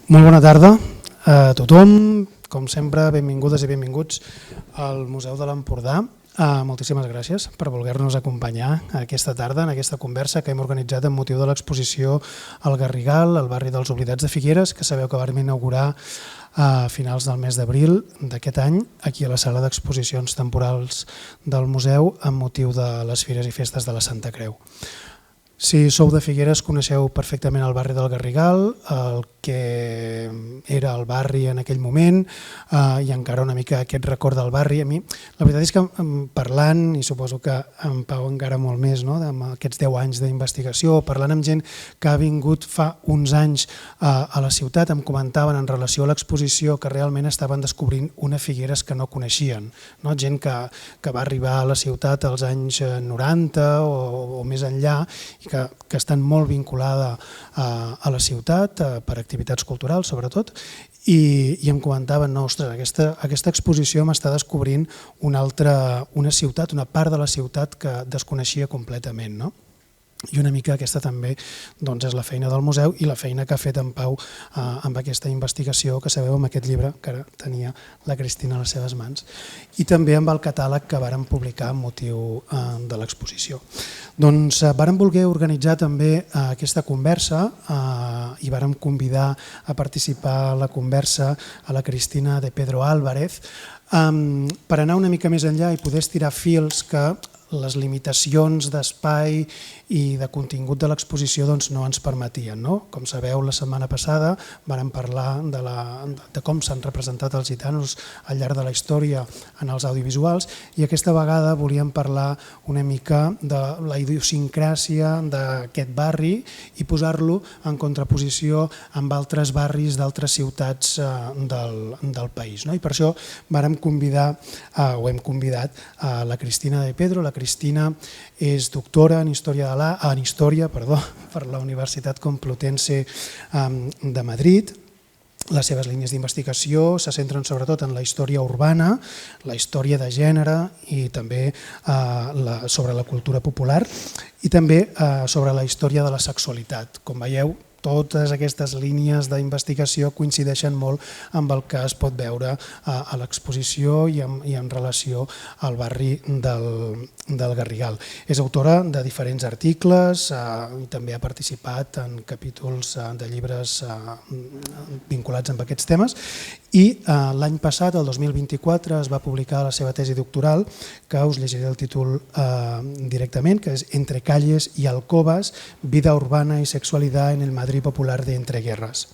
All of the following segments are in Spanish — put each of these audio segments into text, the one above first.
Molt bona tarda a tothom. Com sempre, benvingudes i benvinguts al Museu de l'Empordà. Moltíssimes gràcies per voler-nos acompanyar aquesta tarda en aquesta conversa que hem organitzat amb motiu de l'exposició al Garrigal, al barri dels Oblidats de Figueres, que sabeu que vam inaugurar a finals del mes d'abril d'aquest any, aquí a la sala d'exposicions temporals del museu amb motiu de les Fires i Festes de la Santa Creu. Si sou de Figueres coneixeu perfectament el barri del Garrigal, el que era el barri en aquell moment i encara una mica aquest record del barri. A mi la veritat és que parlant, i suposo que en Pau encara molt més, amb aquests 10 anys d'investigació, parlant amb gent que ha vingut fa uns anys a la ciutat, em comentaven en relació a l'exposició que realment estaven descobrint una Figueres que no coneixien. Gent que va arribar a la ciutat als anys 90 o més enllà i que estan molt vinculada a la ciutat per activitats culturals sobretot, i em comentaven, ostres, aquesta exposició m'està descobrint una ciutat, una part de la ciutat que desconeixia completament, no? I una mica aquesta també és la feina del museu i la feina que ha fet en Pau amb aquesta investigació que sabeu amb aquest llibre que ara tenia la Cristina a les seves mans i també amb el catàleg que vàrem publicar amb motiu de l'exposició. Doncs vàrem voler organitzar també aquesta conversa i vàrem convidar a participar a la conversa a la Cristina de Pedro Álvarez per anar una mica més enllà i poder estirar fils que les limitacions d'espai i de contingut de l'exposició no ens permetien. Com sabeu, la setmana passada vàrem parlar de com s'han representat els gitanos al llarg de la història en els audiovisuals i aquesta vegada volíem parlar una mica de la idiosincràsia d'aquest barri i posar-lo en contraposició amb altres barris d'altres ciutats del país. I per això vàrem convidar, o hem convidat, a la Cristina de Pedro. La Cristina és doctora en història per la Universitat Complutense de Madrid. Les seves línies d'investigació se centren sobretot en la història urbana, la història de gènere i també sobre la cultura popular i també sobre la història de la sexualitat. Com veieu, totes aquestes línies d'investigació coincideixen molt amb el que es pot veure a l'exposició i en relació al barri del Garrigal. És autora de diferents articles i també ha participat en capítols de llibres vinculats amb aquests temes i l'any passat, el 2024, es va publicar la seva tesi doctoral, que us llegiré el títol directament, que és Entre calles y alcobas, vida urbana y sexualidad en el Madrid popular de entreguerres.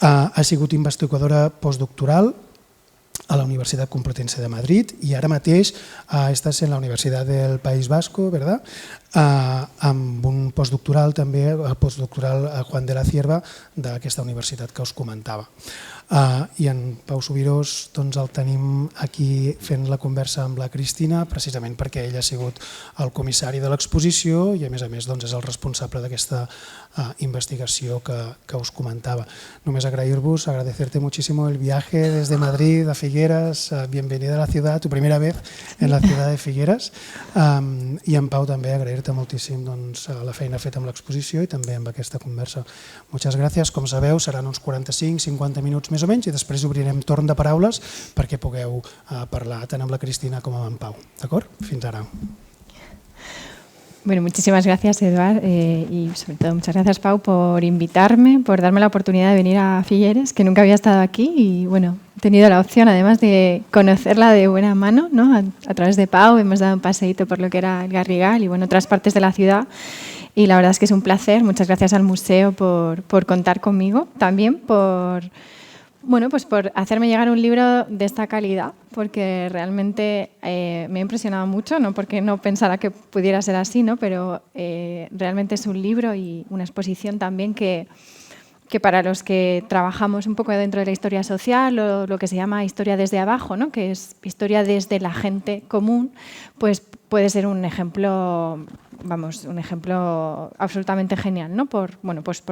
Ha sigut investigadora postdoctoral a la Universitat Complutense de Madrid i ara mateix estàs en la Universitat del País Vasco, ¿verdad? Amb un postdoctoral també, el postdoctoral Juan de la Cierva d'aquesta universitat que us comentava. I en Pau Subirós el tenim aquí fent la conversa amb la Cristina precisament perquè ell ha sigut el comissari de l'exposició i a més és el responsable d'aquesta investigació que us comentava. Només agrair-vos, agradecerte muchísimo el viaje desde Madrid a Figueres, bienvenida a la ciudad, tu primera vez en la ciudad de Figueres i en Pau també agrair-te moltíssim la feina feta amb l'exposició i també amb aquesta conversa. Moltes gràcies, com sabeu seran uns 45-50 minuts més o menys i després obrirem torn de paraules perquè pugueu parlar tant amb la Cristina com amb en Pau. D'acord? Fins ara. Bueno, muchísimas gracias, Eduard, y sobre todo muchas gracias, Pau, por invitarme, por darme la oportunidad de venir a Figueres, que nunca había estado aquí y bueno, he tenido la opción además de conocerla de buena mano, ¿no? A través de Pau hemos dado un paseíto por lo que era el Garrigal y bueno, otras partes de la ciudad y la verdad es que es un placer. Muchas gracias al museo por contar conmigo, también por hacerme llegar un libro de esta calidad, porque realmente me ha impresionado mucho, no porque no pensara que pudiera ser así, ¿no? Pero realmente es un libro y una exposición también que para los que trabajamos un poco dentro de la historia social o lo que se llama historia desde abajo, ¿no? Que es historia desde la gente común, pues puede ser un ejemplo absolutamente genial, ¿no? Por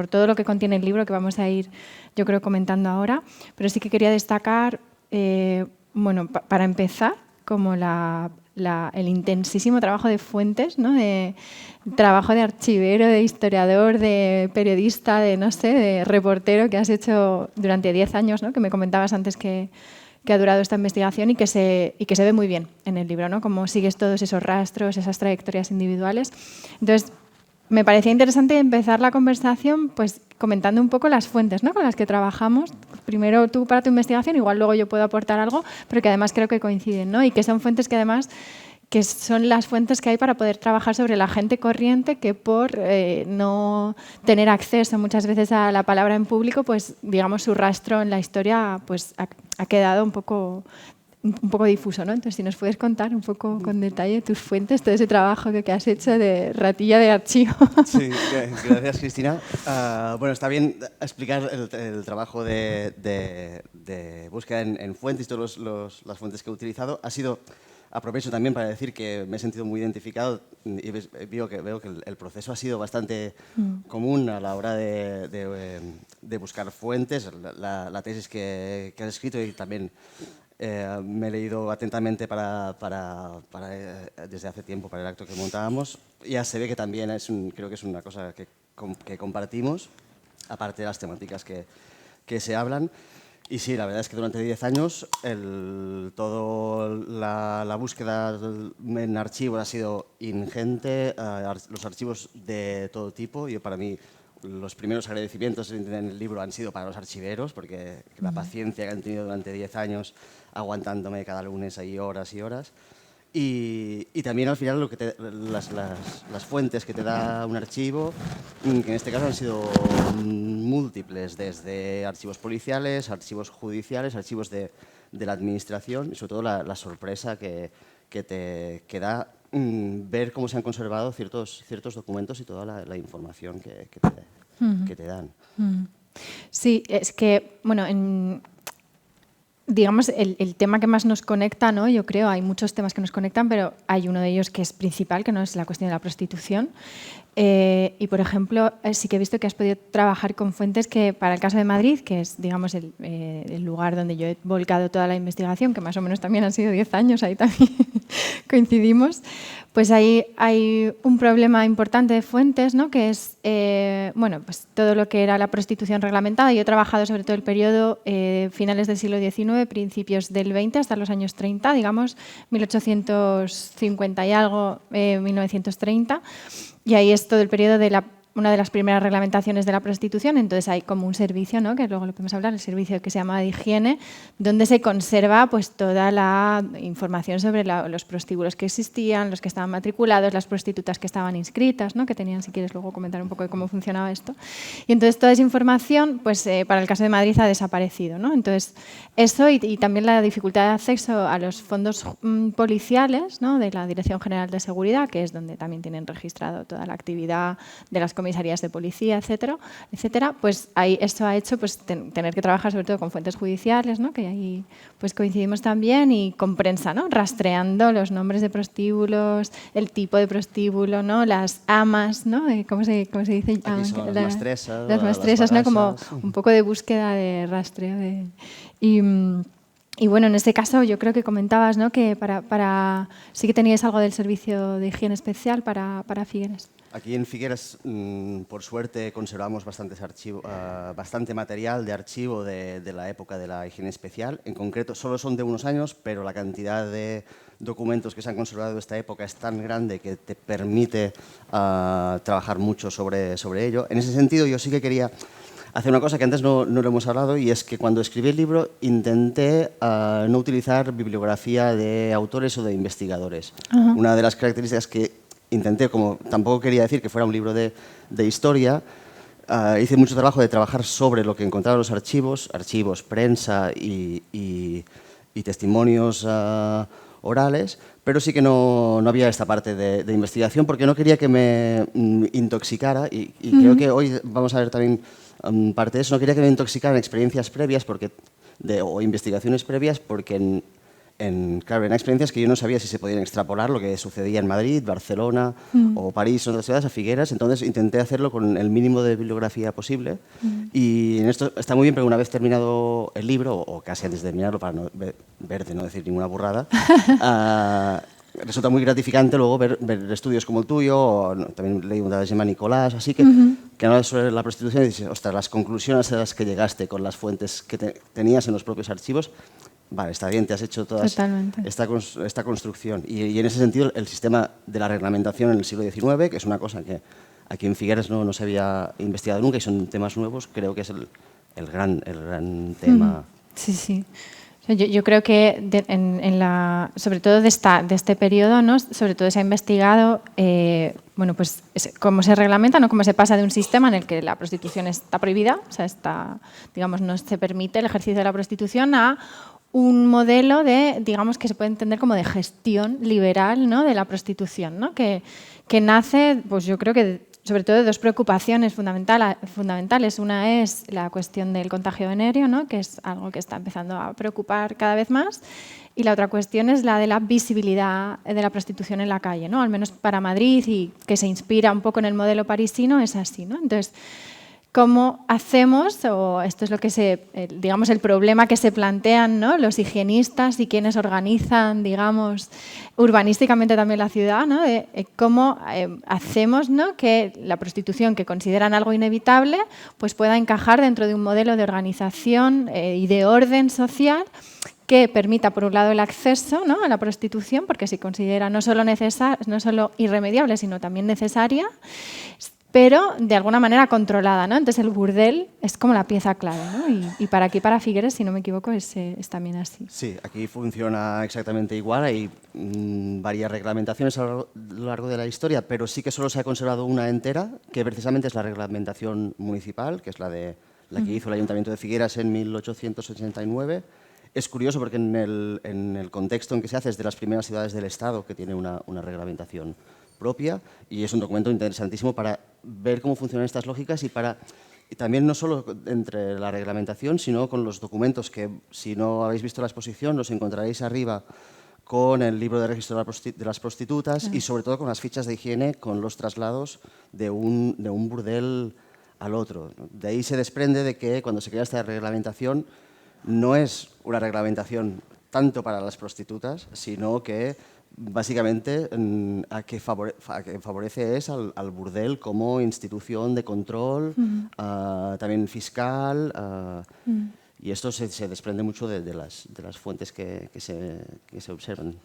todo lo que contiene el libro que vamos a ir, yo creo, comentando ahora. Pero sí que quería destacar, para empezar, como la el intensísimo trabajo de fuentes, ¿no? De trabajo de archivero, de historiador, de periodista, de no sé, de reportero que has hecho durante 10 años, ¿no? Que me comentabas antes que ha durado esta investigación y que se ve muy bien en el libro, ¿no? Cómo sigues todos esos rastros, esas trayectorias individuales. Entonces, me parecía interesante empezar la conversación pues comentando un poco las fuentes, ¿no? Con las que trabajamos. Primero tú para tu investigación, igual luego yo puedo aportar algo, pero que además creo que coinciden, ¿no? Y que son fuentes que además que son las fuentes que hay para poder trabajar sobre la gente corriente que por no tener acceso muchas veces a la palabra en público, pues digamos su rastro en la historia pues ha quedado un poco difuso, ¿no? Entonces, si nos puedes contar un poco con detalle tus fuentes, todo ese trabajo que has hecho de ratilla de archivo. Sí, gracias, Cristina. Bueno, está bien explicar el trabajo de búsqueda en fuentes y todas las fuentes que he utilizado. Aprovecho también para decir que me he sentido muy identificado y veo que el proceso ha sido bastante común a la hora de buscar fuentes. La tesis que has escrito y también me he leído atentamente desde hace tiempo para el acto que montábamos. Ya se ve que también creo que es una cosa que compartimos, aparte de las temáticas que se hablan. Y sí, la verdad es que durante 10 años la búsqueda en archivos ha sido ingente, los archivos de todo tipo. Para mí, los primeros agradecimientos en el libro han sido para los archiveros, porque la paciencia que han tenido durante 10 años aguantándome cada lunes ahí horas y horas. Y también al final las fuentes que te da un archivo, que en este caso han sido múltiples, desde archivos policiales, archivos judiciales, archivos de la administración y sobre todo la sorpresa que da ver cómo se han conservado ciertos documentos y toda la información que te dan. Sí, es que, bueno, digamos, el tema que más nos conecta, ¿no? Yo creo, hay muchos temas que nos conectan, pero hay uno de ellos que es principal, que no es la cuestión de la prostitución. Y, por ejemplo, sí que he visto que has podido trabajar con fuentes que, para el caso de Madrid, que es, digamos, el lugar donde yo he volcado toda la investigación, que más o menos también han sido 10 años, ahí también coincidimos, pues ahí hay un problema importante de fuentes, ¿no? Que es bueno, pues todo lo que era la prostitución reglamentada. Yo he trabajado sobre todo el periodo finales del siglo XIX, principios del XX, hasta los años 30, digamos, 1850 y algo, 1930. Y ahí es todo el periodo de una de las primeras reglamentaciones de la prostitución. Entonces hay como un servicio, ¿no? Que luego lo podemos hablar, el servicio que se llama de higiene, donde se conserva pues toda la información sobre los prostíbulos que existían, los que estaban matriculados, las prostitutas que estaban inscritas, ¿no? Que tenían, si quieres luego comentar un poco de cómo funcionaba esto. Y entonces toda esa información, pues para el caso de Madrid ha desaparecido, ¿no? Entonces eso y también la dificultad de acceso a los fondos policiales, ¿no? De la Dirección General de Seguridad, que es donde también tienen registrado toda la actividad de las comisarías de policía, etcétera, pues ahí esto ha hecho pues, tener que trabajar sobre todo con fuentes judiciales, ¿no? Que ahí pues, coincidimos también, y con prensa, ¿no? Rastreando los nombres de prostíbulos, el tipo de prostíbulo, ¿no? Las amas, ¿no? ¿Cómo se dice? Aquí son las mastresas. Las mastresas, ¿no? Como un poco de búsqueda de rastreo. Y bueno, en este caso yo creo que comentabas, ¿no? Que sí que teníais algo del servicio de higiene especial para Figueres. Aquí en Figueres, por suerte, conservamos bastante material de archivo de la época de la higiene especial. En concreto, solo son de unos años, pero la cantidad de documentos que se han conservado de esta época es tan grande que te permite trabajar mucho sobre ello. En ese sentido, yo sí que quería hacer una cosa que antes no lo hemos hablado, y es que cuando escribí el libro intenté no utilizar bibliografía de autores o de investigadores. Ajá. Una de las características que intenté, como tampoco quería decir que fuera un libro de historia, hice mucho trabajo de trabajar sobre lo que encontraba en los archivos, prensa y testimonios orales, pero sí que no había esta parte de investigación porque no quería que me intoxicara y creo que hoy vamos a ver también parte de eso. No quería que me intoxicaran experiencias previas o investigaciones previas porque claro, eran experiencias que yo no sabía si se podían extrapolar lo que sucedía en Madrid, Barcelona o París o otras ciudades, a Figueras. Entonces intenté hacerlo con el mínimo de bibliografía posible. Y en esto está muy bien, pero una vez terminado el libro, o casi antes de terminarlo, para no decir ninguna burrada, resulta muy gratificante luego ver estudios como el tuyo, o también leí una de Gemma Nicolás, así que habla sobre la prostitución y dices, ostras, las conclusiones a las que llegaste con las fuentes que tenías en los propios archivos, vale, está bien, te has hecho toda esta construcción. Y en ese sentido, el sistema de la reglamentación en el siglo XIX, que es una cosa que aquí en Figueres no se había investigado nunca y son temas nuevos, creo que es el gran tema. Sí, sí. Yo creo que sobre todo de este periodo, ¿no? Sobre todo se ha investigado bueno, pues, cómo se reglamenta, ¿no? Cómo se pasa de un sistema en el que la prostitución está prohibida, o sea, digamos, no se permite el ejercicio de la prostitución, a un modelo de, digamos, que se puede entender como de gestión liberal, ¿no? De la prostitución, ¿no? Que nace, pues yo creo que sobre todo de dos preocupaciones fundamentales. Una es la cuestión del contagio venéreo, ¿no? Que es algo que está empezando a preocupar cada vez más, y la otra cuestión es la de la visibilidad de la prostitución en la calle, ¿no? Al menos para Madrid, y que se inspira un poco en el modelo parisino, es así, ¿no? Entonces, ¿cómo hacemos, o esto es lo que digamos, el problema que se plantean, ¿no? Los higienistas y quienes organizan, digamos, urbanísticamente también la ciudad, ¿no? Cómo hacemos, ¿no? Que la prostitución, que consideran algo inevitable, pues pueda encajar dentro de un modelo de organización y de orden social que permita, por un lado, el acceso, ¿no? A la prostitución, porque se considera no solo irremediable, sino también necesaria, pero de alguna manera controlada, ¿no? Entonces el burdel es como la pieza clave, ¿no? Y para aquí, para Figueres, si no me equivoco, es también así. Sí, aquí funciona exactamente igual. Hay varias reglamentaciones a lo largo de la historia, pero sí que solo se ha conservado una entera, que precisamente es la reglamentación municipal, que es la que hizo el Ayuntamiento de Figueras en 1889. Es curioso porque en el contexto en que se hace es de las primeras ciudades del Estado que tiene una reglamentación propia, y es un documento interesantísimo para ver cómo funcionan estas lógicas y también no solo entre la reglamentación, sino con los documentos que, si no habéis visto la exposición, los encontraréis arriba con el libro de registro de las prostitutas y sobre todo con las fichas de higiene, con los traslados de un burdel al otro. De ahí se desprende de que cuando se crea esta reglamentación no es una reglamentación tanto para las prostitutas, sino que básicamente a que favorece es al burdel como institución de control, también fiscal, y esto se desprende mucho de las fuentes que se observan.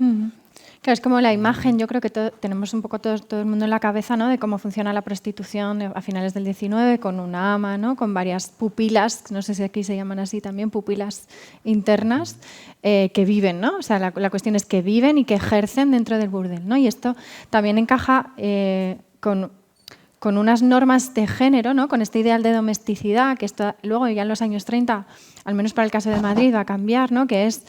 Claro, es como la imagen, yo creo que tenemos un poco todo el mundo en la cabeza, ¿no? De cómo funciona la prostitución a finales del XIX, con una ama, ¿no? Con varias pupilas, no sé si aquí se llaman así también, pupilas internas, que viven, ¿no? O sea, la cuestión es que viven y que ejercen dentro del burdel, ¿no? Y esto también encaja con unas normas de género, ¿no? Con este ideal de domesticidad, que esto luego ya en los años 30, al menos para el caso de Madrid, va a cambiar, ¿no? Que es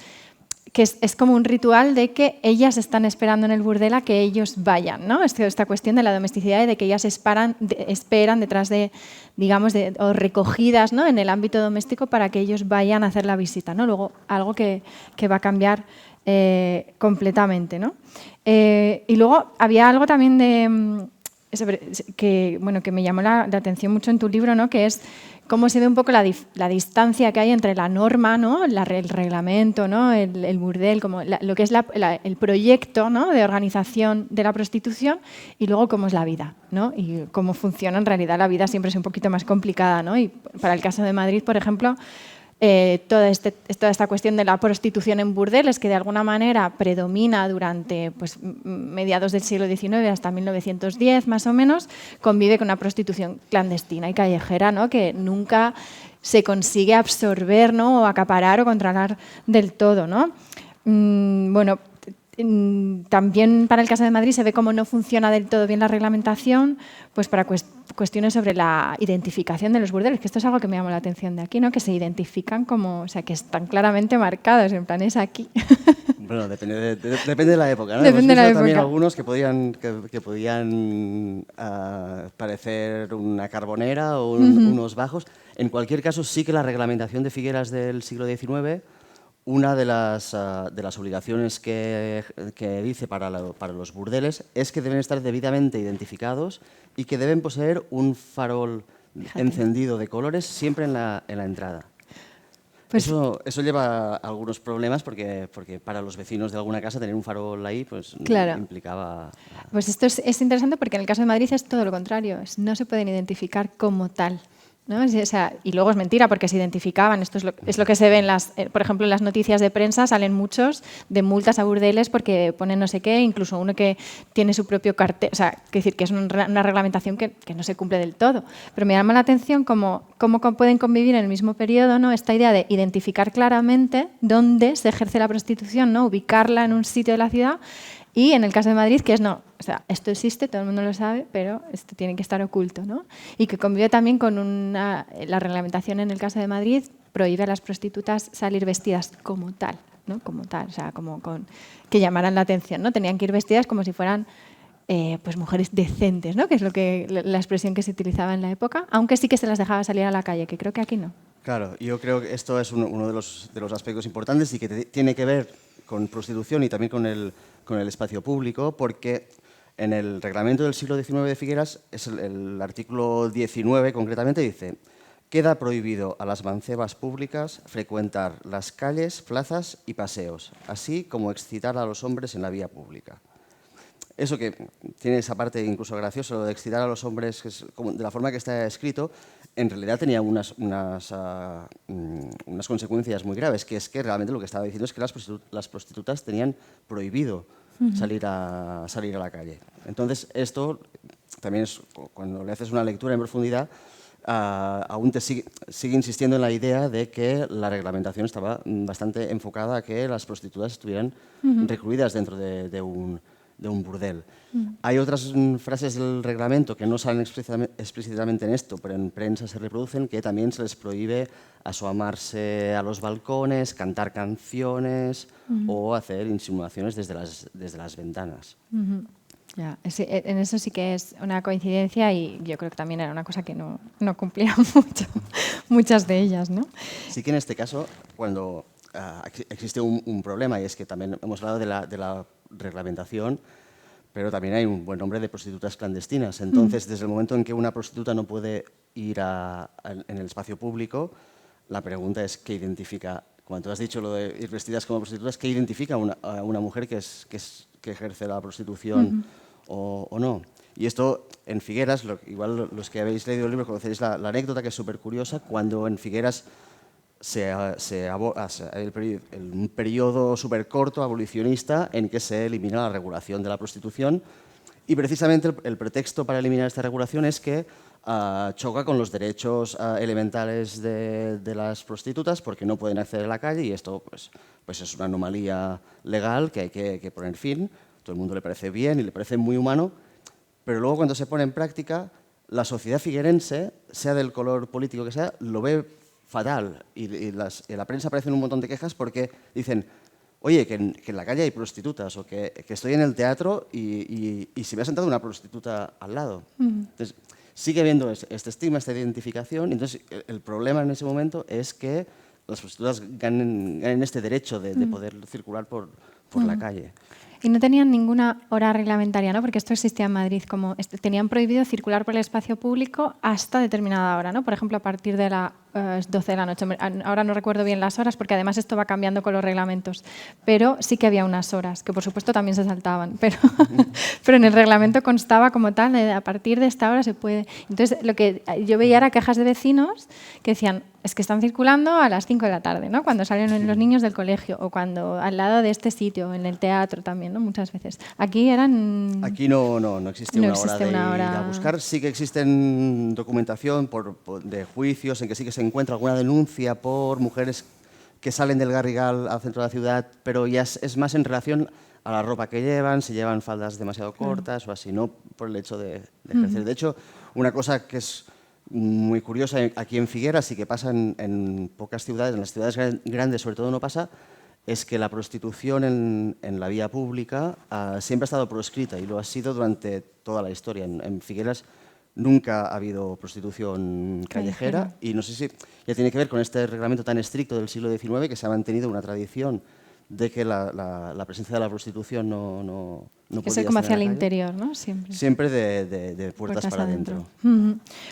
como un ritual de que ellas están esperando en el burdel a que ellos vayan, ¿no? Esta cuestión de la domesticidad y de que ellas esperan detrás de, digamos, o recogidas, ¿no? En el ámbito doméstico para que ellos vayan a hacer la visita, ¿no? Luego, algo que va a cambiar completamente, ¿no? Y luego había algo también que me llamó la atención mucho en tu libro, ¿no? Que es cómo se ve un poco la distancia que hay entre la norma, ¿no? El reglamento, ¿no? El burdel, como lo que es el proyecto, ¿no? De organización de la prostitución, y luego cómo es la vida, ¿no? Y cómo funciona en realidad la vida. Siempre es un poquito más complicada, ¿no? Y para el caso de Madrid, por ejemplo, toda esta cuestión de la prostitución en burdeles, que de alguna manera predomina durante pues, mediados del siglo XIX hasta 1910 más o menos, convive con una prostitución clandestina y callejera, ¿no? Que nunca se consigue absorber, ¿no? O acaparar o controlar del todo, ¿no? Bueno, también para el caso de Madrid se ve cómo no funciona del todo bien la reglamentación, pues para cuestiones sobre la identificación de los burdeles, que esto es algo que me llamó la atención de aquí, ¿no? Que se identifican como, o sea, que están claramente marcados, en plan es aquí. Bueno, depende de la época, ¿no? Depende de la época. También algunos que podían parecer una carbonera o unos bajos. En cualquier caso, sí que la reglamentación de Figueras del siglo XIX, una de las obligaciones que dice para los burdeles es que deben estar debidamente identificados y que deben poseer un farol encendido de colores siempre en la entrada. Pues, eso lleva algunos problemas porque para los vecinos de alguna casa tener un farol ahí pues claro. implicaba... Pues esto es interesante porque en el caso de Madrid es todo lo contrario, no se pueden identificar como tal, ¿no? O sea, y luego es mentira porque se identificaban, esto es lo que se ve en por ejemplo, en las noticias de prensa salen muchos de multas a burdeles porque ponen no sé qué, incluso uno que tiene su propio cartel, o sea, quiero decir que es una reglamentación que no se cumple del todo. Pero me llama la atención cómo pueden convivir en el mismo periodo, ¿no? Esta idea de identificar claramente dónde se ejerce la prostitución, ¿no? Ubicarla en un sitio de la ciudad. Y en el caso de Madrid, que es no, o sea, esto existe, todo el mundo lo sabe, pero esto tiene que estar oculto, ¿no? Y que convive también con la reglamentación en el caso de Madrid prohíbe a las prostitutas salir vestidas como tal, ¿no? Como tal, o sea, que llamaran la atención, ¿no? Tenían que ir vestidas como si fueran pues mujeres decentes, ¿no? Que es la expresión que se utilizaba en la época, aunque sí que se las dejaba salir a la calle, que creo que aquí no. Claro, yo creo que esto es uno de los aspectos importantes y que tiene que ver con prostitución y también con el espacio público, porque en el reglamento del siglo XIX de Figueras, es el artículo 19 concretamente, dice: queda prohibido a las mancebas públicas frecuentar las calles, plazas y paseos, así como excitar a los hombres en la vía pública. Eso que tiene esa parte incluso graciosa, lo de excitar a los hombres, que es de la forma que está escrito, en realidad tenía unas consecuencias muy graves, que es que realmente lo que estaba diciendo es que las prostitutas tenían prohibido salir a la calle. Entonces, esto también es, cuando le haces una lectura en profundidad, aún te sigue insistiendo en la idea de que la reglamentación estaba bastante enfocada a que las prostitutas estuvieran recluidas dentro de un burdel. Hay otras frases del reglamento que no salen explícitamente en esto, pero en prensa se reproducen, que también se les prohíbe asomarse a los balcones, cantar canciones o hacer insinuaciones desde las ventanas. Ya, en eso sí que es una coincidencia y yo creo que también era una cosa que no cumplían mucho, muchas de ellas, ¿no? Sí que en este caso, cuando existe un problema, y es que también hemos hablado de la reglamentación, pero también hay un buen nombre de prostitutas clandestinas. Entonces, desde el momento en que una prostituta no puede ir en el espacio público, la pregunta es ¿qué identifica? Cuando tú has dicho lo de ir vestidas como prostitutas, ¿qué identifica a una mujer que ejerce la prostitución o no? Y esto en Figueras, igual los que habéis leído el libro conoceréis la anécdota, que es súper curiosa, cuando en Figueras un periodo súper corto, abolicionista, en que se elimina la regulación de la prostitución, y precisamente el pretexto para eliminar esta regulación es que choca con los derechos elementales de las prostitutas porque no pueden acceder a la calle, y esto pues es una anomalía legal que hay que poner fin. Todo el mundo le parece bien y le parece muy humano, pero luego cuando se pone en práctica, la sociedad figuerense, sea del color político que sea, lo ve fatal, y en la prensa aparecen un montón de quejas porque dicen: oye, que en la calle hay prostitutas, o que estoy en el teatro y se me ha sentado una prostituta al lado. Entonces, sigue habiendo este estigma, esta identificación, y entonces el problema en ese momento es que las prostitutas ganen este derecho de poder circular por la calle. Y no tenían ninguna hora reglamentaria, ¿no? Porque esto existía en Madrid, como tenían prohibido circular por el espacio público hasta determinada hora, ¿no? Por ejemplo, a partir de las 12 de la noche. Ahora no recuerdo bien las horas, porque además esto va cambiando con los reglamentos, pero sí que había unas horas, que por supuesto también se saltaban, pero en el reglamento constaba como tal, a partir de esta hora se puede. Entonces, lo que yo veía era quejas de vecinos que decían: es que están circulando a las 5 de la tarde, ¿no? Cuando salen los niños del colegio, o cuando al lado de este sitio, en el teatro también, ¿no? Muchas veces. Aquí Aquí no existe una hora de ir a buscar. Sí que existen documentación de juicios en que sí que se encuentra alguna denuncia por mujeres que salen del Garrigal al centro de la ciudad, pero ya es más en relación a la ropa que llevan, si llevan faldas demasiado cortas o así, no por el hecho de ejercer. De hecho, una cosa que es muy curiosa aquí en Figueras y que pasa en pocas ciudades, en las ciudades grandes sobre todo no pasa, es que la prostitución en la vía pública siempre ha estado proscrita, y lo ha sido durante toda la historia. En Figueras nunca ha habido prostitución callejera, y no sé si ya tiene que ver con este reglamento tan estricto del siglo XIX, que se ha mantenido una tradición de que la presencia de la prostitución no podía ser como hacia el calle. interior, ¿no? Siempre De puertas para adentro.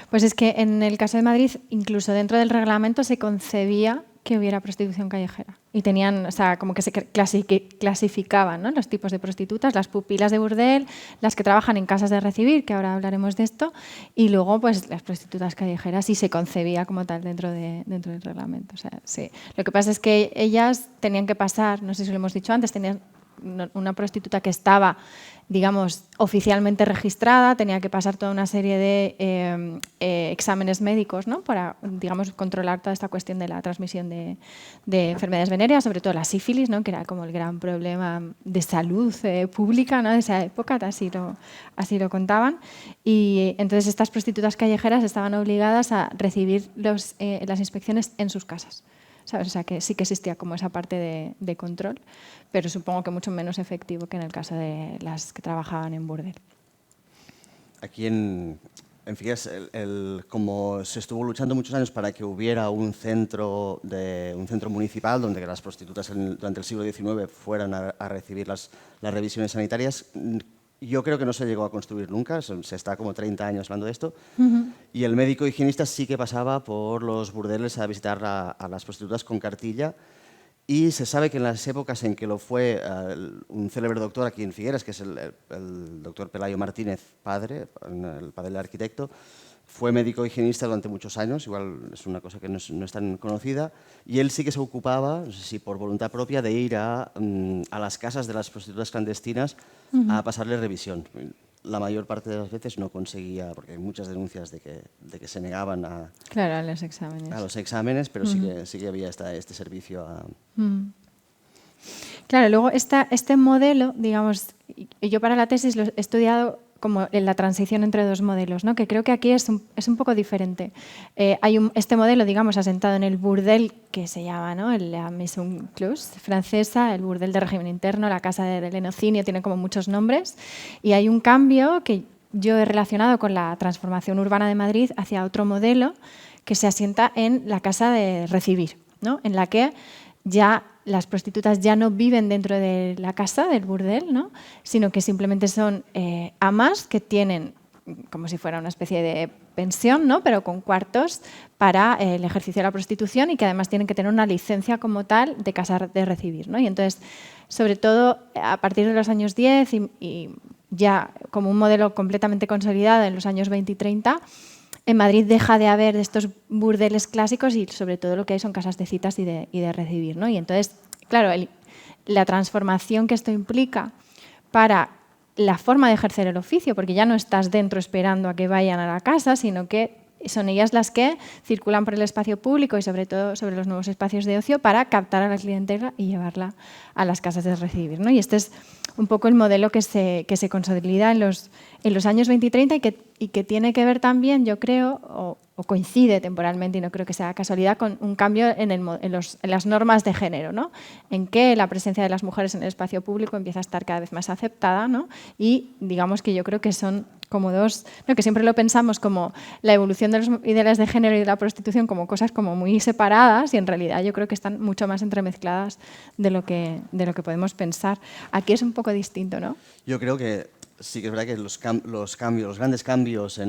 Pues es que en el caso de Madrid, incluso dentro del reglamento se concebía que hubiera prostitución callejera. Y tenían, o sea, como que se clasificaban, ¿no?, los tipos de prostitutas, las pupilas de burdel, las que trabajan en casas de recibir, que ahora hablaremos de esto, y luego pues las prostitutas callejeras, y se concebía como tal dentro del reglamento. O sea, sí. Lo que pasa es que ellas tenían que pasar, no sé si lo hemos dicho antes, tenían una prostituta que estaba, digamos, oficialmente registrada, tenía que pasar toda una serie de exámenes médicos, ¿no?, para, digamos, controlar toda esta cuestión de la transmisión de enfermedades venéreas, sobre todo la sífilis, ¿no?, que era como el gran problema de salud pública, ¿no?, de esa época, así lo contaban. Y entonces estas prostitutas callejeras estaban obligadas a recibir las inspecciones en sus casas, ¿sabes? O sea, que sí que existía como esa parte de control, pero supongo que mucho menos efectivo que en el caso de las que trabajaban en burdel. Aquí en Figueres, como se estuvo luchando muchos años para que hubiera un centro municipal donde las prostitutas durante el siglo XIX fueran a recibir las revisiones sanitarias, yo creo que no se llegó a construir nunca, se está como 30 años hablando de esto, y el médico higienista sí que pasaba por los burdeles a visitar a las prostitutas con cartilla, y se sabe que en las épocas en que lo fue un célebre doctor aquí en Figueres, que es el doctor Pelayo Martínez, el padre del arquitecto, fue médico higienista durante muchos años, igual es una cosa que no es tan conocida, y él sí que se ocupaba, no sé si por voluntad propia, de ir a las casas de las prostitutas clandestinas a pasarle revisión. La mayor parte de las veces no conseguía, porque hay muchas denuncias de que se negaban a los exámenes. A los exámenes, pero sí que había este servicio a... Claro, luego este modelo, digamos, yo para la tesis lo he estudiado como en la transición entre dos modelos, ¿no?, que creo que aquí es un poco diferente. Hay este modelo, digamos, asentado en el burdel que se llama, ¿no?, la Maison Close francesa, el burdel de régimen interno, la casa del lenocinio, tiene como muchos nombres, y hay un cambio que yo he relacionado con la transformación urbana de Madrid hacia otro modelo que se asienta en la casa de recibir, ¿no?, en la que ya las prostitutas ya no viven dentro de la casa, del burdel, ¿no?, sino que simplemente son amas que tienen como si fuera una especie de pensión, ¿no?, pero con cuartos para el ejercicio de la prostitución, y que además tienen que tener una licencia como tal de casa de recibir, ¿no? Y entonces, sobre todo a partir de los años 10 y ya como un modelo completamente consolidado en los años 20 y 30, en Madrid deja de haber estos burdeles clásicos y sobre todo lo que hay son casas de citas y de recibir, ¿no? Y entonces, claro, la transformación que esto implica para la forma de ejercer el oficio, porque ya no estás dentro esperando a que vayan a la casa, sino que son ellas las que circulan por el espacio público y sobre todo sobre los nuevos espacios de ocio para captar a la clientela y llevarla a las casas de recibir, ¿no? Y este es un poco el modelo que se consolida en los años 20 y 30 y que tiene que ver también, yo creo, o coincide temporalmente, y no creo que sea casualidad, con un cambio en las normas de género, ¿no?, en que la presencia de las mujeres en el espacio público empieza a estar cada vez más aceptada, ¿no? Y digamos que yo creo que son como dos, ¿no?, que siempre lo pensamos como la evolución de los ideales de género y de la prostitución como cosas como muy separadas, y en realidad yo creo que están mucho más entremezcladas de lo que podemos pensar. Aquí es un poco distinto, ¿no? Yo creo que sí que es verdad que los grandes cambios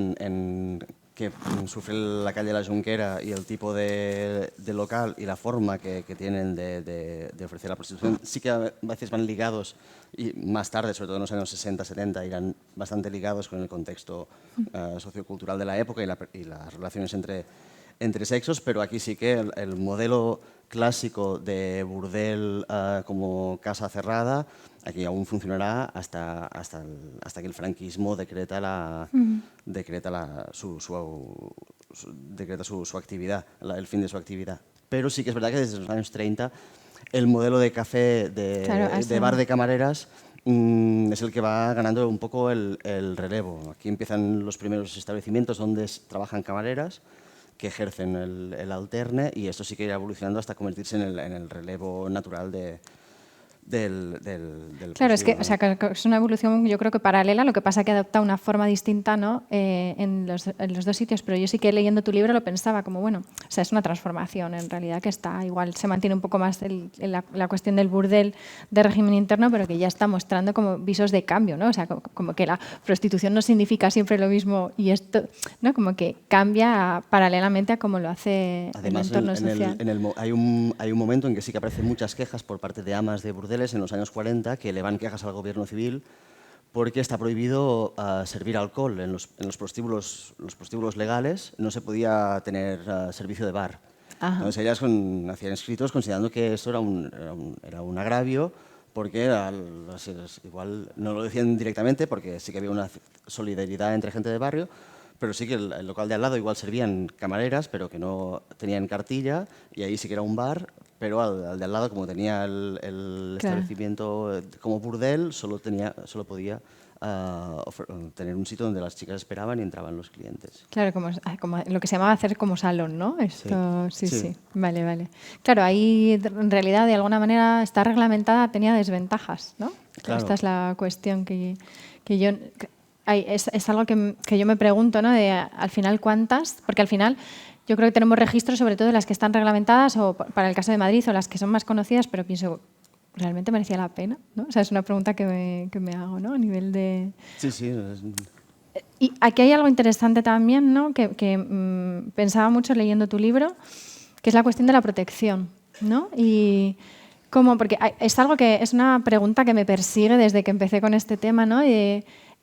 que sufre la calle La Junquera y el tipo de local y la forma que tienen de ofrecer la prostitución, sí que a veces van ligados, y más tarde, sobre todo en los años 60, 70, irán bastante ligados con el contexto sociocultural de la época y las relaciones entre sexos, pero aquí sí que el modelo clásico de burdel como casa cerrada, aquí aún funcionará hasta que el franquismo decreta su actividad, el fin de su actividad. Pero sí que es verdad que desde los años 30 el modelo de café, de bar de camareras, es el que va ganando un poco el relevo. Aquí empiezan los primeros establecimientos donde trabajan camareras que ejercen el alterne, y esto sí que irá evolucionando hasta convertirse en el relevo natural Claro, es que, postíbulo, ¿no? o sea, que es una evolución, yo creo que paralela, lo que pasa que adopta una forma distinta, ¿no? En los dos sitios, pero yo sí que leyendo tu libro lo pensaba como, bueno, o sea, es una transformación en realidad que está, igual se mantiene un poco más la cuestión del burdel de régimen interno, pero que ya está mostrando como visos de cambio, ¿no? O sea, como que la prostitución no significa siempre lo mismo y esto, ¿no? Como que cambia paralelamente a como lo hace el entorno social. Hay un momento en que sí que aparecen muchas quejas por parte de amas de burdeles en los años 40 que elevan quejas al gobierno civil porque está prohibido servir alcohol en los prostíbulos legales, no se podía tener servicio de bar. Ajá. Entonces ellas hacían escritos considerando que esto era un agravio porque igual no lo decían directamente porque sí que había una solidaridad entre gente de barrio, pero sí que el local de al lado igual servían camareras, pero que no tenían cartilla, y ahí sí que era un bar, pero al de al lado, como tenía el establecimiento como burdel, solo podía tener un sitio donde las chicas esperaban y entraban los clientes. Claro, como lo que se llamaba hacer como salón, ¿no? Esto, sí. Vale. Claro, ahí en realidad de alguna manera está reglamentada, tenía desventajas, ¿no? Claro. Esta es la cuestión que yo... Es algo que yo me pregunto, ¿no? De al final cuántas, porque al final yo creo que tenemos registros sobre todo de las que están reglamentadas o para el caso de Madrid o las que son más conocidas, pero pienso, ¿realmente merecía la pena? ¿No? O sea, es una pregunta que me hago, ¿no? A nivel de... Sí. Y aquí hay algo interesante también, ¿no? Que pensaba mucho leyendo tu libro, que es la cuestión de la protección, ¿no? Y cómo, porque es algo que es una pregunta que me persigue desde que empecé con este tema, ¿no?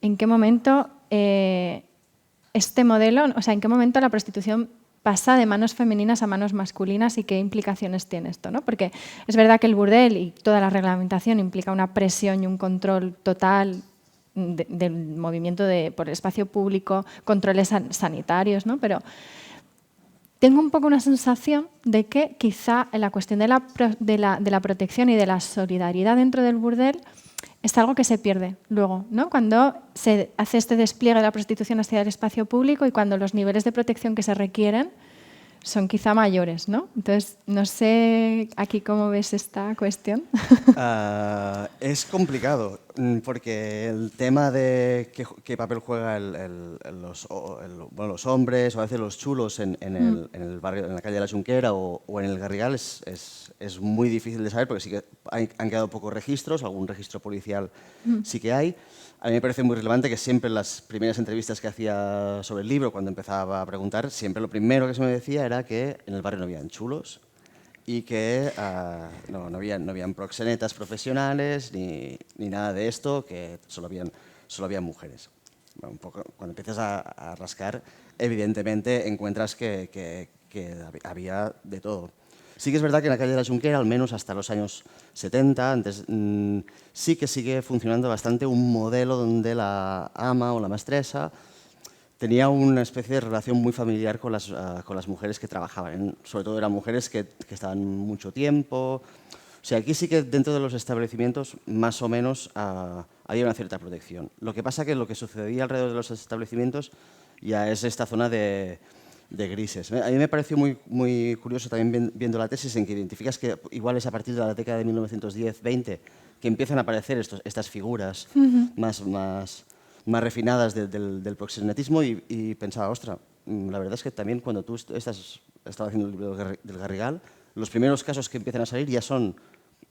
¿En qué momento este modelo, o sea, en qué momento la prostitución pasa de manos femeninas a manos masculinas y qué implicaciones tiene esto, ¿no? Porque es verdad que el burdel y toda la reglamentación implica una presión y un control total del movimiento por el espacio público, controles sanitarios, ¿no? Pero tengo un poco una sensación de que quizá en la cuestión de la protección y de la solidaridad dentro del burdel es algo que se pierde luego, ¿no? Cuando se hace este despliegue de la prostitución hacia el espacio público y cuando los niveles de protección que se requieren son quizá mayores, ¿no? Entonces, no sé aquí cómo ves esta cuestión. Es complicado, porque el tema de qué papel juegan los hombres o a veces los chulos en el barrio, en la calle de la Junquera o en el Garrigal es muy difícil de saber porque sí que han quedado pocos registros, algún registro policial sí que hay. A mí me parece muy relevante que siempre en las primeras entrevistas que hacía sobre el libro, cuando empezaba a preguntar, siempre lo primero que se me decía era que en el barrio no habían chulos y que no habían proxenetas profesionales ni nada de esto, que solo habían mujeres. Bueno, un poco, cuando empiezas a rascar, evidentemente encuentras que había de todo. Sí que es verdad que en la calle de la Junquera, al menos hasta los años 70, antes, sí que sigue funcionando bastante un modelo donde la ama o la maestresa tenía una especie de relación muy familiar con las mujeres que trabajaban. Sobre todo eran mujeres que estaban mucho tiempo. O sea, aquí sí que dentro de los establecimientos más o menos había una cierta protección. Lo que pasa que lo que sucedía alrededor de los establecimientos ya es esta zona de grises. A mí me pareció muy curioso también viendo la tesis en que identificas que igual es a partir de la década de 1910-20 que empiezan a aparecer estas figuras más refinadas del proxenetismo y pensaba, ostras, la verdad es que también cuando tú estás haciendo el libro del Garrigal, los primeros casos que empiezan a salir ya son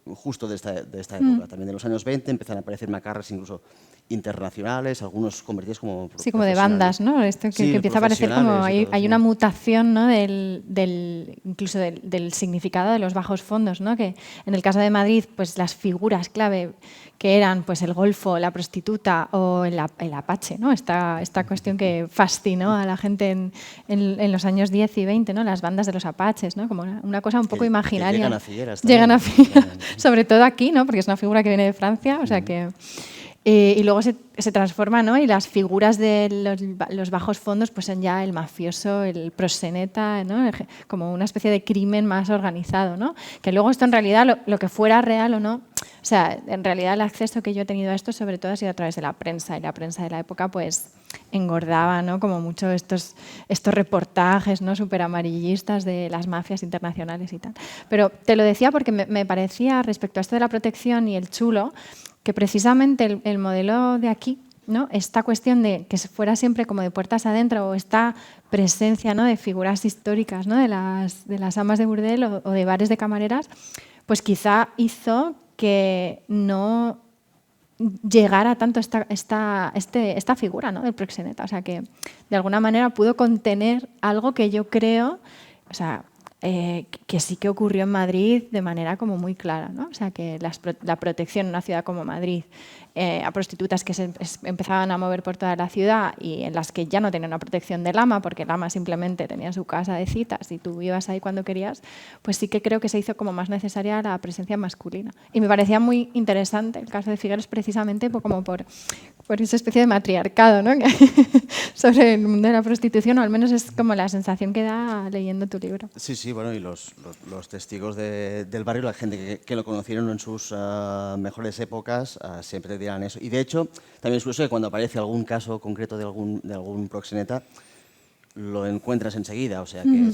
justo de esta época. También de los años 20 empiezan a aparecer macarras incluso internacionales, algunos convertidos como sí, como de bandas, ¿no? Esto que empieza a parecer como hay una mutación, ¿no? Incluso del significado de los bajos fondos, ¿no? Que en el caso de Madrid, pues las figuras clave que eran pues el golfo, la prostituta o el apache, ¿no? Esta cuestión que fascinó a la gente en los años 10 y 20, ¿no? Las bandas de los apaches, ¿no? Como una cosa un poco imaginaria. Llegan a Figueras. Llegan a Figueras, sobre todo aquí, ¿no? Porque es una figura que viene de Francia, o sea que... y luego se transforma, ¿no? Y las figuras de los bajos fondos pues son ya el mafioso, el proxeneta, ¿no? Como una especie de crimen más organizado, ¿no? Que luego esto en realidad, lo que fuera real o no, O sea, en realidad el acceso que yo he tenido a esto sobre todo ha sido a través de la prensa, y la prensa de la época pues engordaba, ¿no? Como mucho estos reportajes, ¿no? Súper amarillistas de las mafias internacionales y tal. Pero te lo decía porque me parecía, respecto a esto de la protección y el chulo, que precisamente el modelo de aquí, ¿no? Esta cuestión de que fuera siempre como de puertas adentro, o esta presencia, ¿no? de figuras históricas, ¿no? de las amas de burdel o de bares de camareras, pues quizá hizo que no llegara tanto esta figura, ¿no? del proxeneta. O sea, que de alguna manera pudo contener algo que yo creo, o sea, que sí que ocurrió en Madrid de manera como muy clara, ¿no? O sea, que la protección en una ciudad como Madrid a prostitutas que se empezaban a mover por toda la ciudad y en las que ya no tenían una protección del ama, porque el ama simplemente tenía su casa de citas y tú ibas ahí cuando querías, pues sí que creo que se hizo como más necesaria la presencia masculina. Y me parecía muy interesante el caso de Figueres precisamente como por esa especie de matriarcado, ¿no? sobre el mundo de la prostitución, o al menos es como la sensación que da leyendo tu libro. Sí, sí, bueno, y los testigos del barrio, la gente que lo conocieron en sus mejores épocas, siempre te dirán eso. Y de hecho, también es curioso que cuando aparece algún caso concreto de algún proxeneta, lo encuentras enseguida, o sea que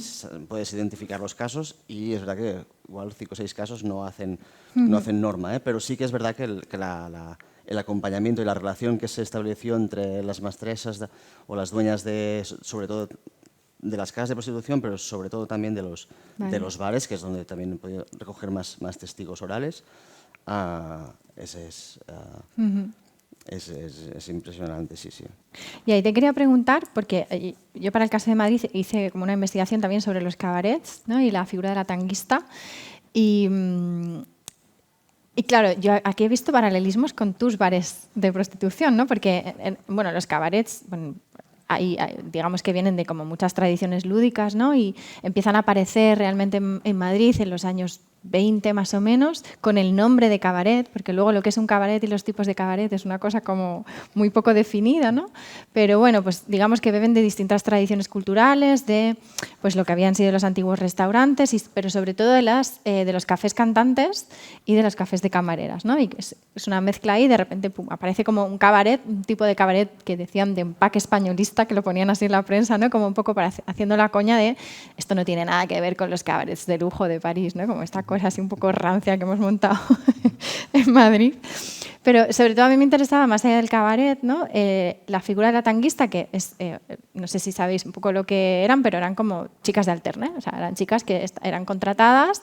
puedes identificar los casos, y es verdad que igual 5 o 6 casos no hacen norma, pero sí que es verdad que el acompañamiento y la relación que se estableció entre las mastresas o las dueñas sobre todo de las casas de prostitución, pero sobre todo también de los bares, que es donde también he podido recoger más testigos orales, es impresionante, sí, sí. Y ahí te quería preguntar, porque yo para el caso de Madrid hice como una investigación también sobre los cabarets, ¿no? y la figura de la tanguista, y claro, yo aquí he visto paralelismos con tus bares de prostitución, ¿no? Porque bueno, los cabarets, bueno, digamos que vienen de como muchas tradiciones lúdicas, ¿no? Y empiezan a aparecer realmente en Madrid en los años 20 más o menos, con el nombre de cabaret, porque luego lo que es un cabaret y los tipos de cabaret es una cosa como muy poco definida, ¿no? Pero bueno, pues digamos que beben de distintas tradiciones culturales, de pues lo que habían sido los antiguos restaurantes, pero sobre todo de los cafés cantantes y de los cafés de camareras, ¿no? Y es una mezcla ahí, de repente pum, aparece como un cabaret, un tipo de cabaret que decían de empaque españolista, que lo ponían así en la prensa, ¿no? Como un poco haciendo la coña de esto no tiene nada que ver con los cabarets de lujo de París, ¿no? Como esta cosa así un poco rancia que hemos montado en Madrid. Pero sobre todo a mí me interesaba, más allá del cabaret, ¿no? La figura de la tanguista, que es, no sé si sabéis un poco lo que eran, pero eran como chicas de alterne, o sea, eran chicas que eran contratadas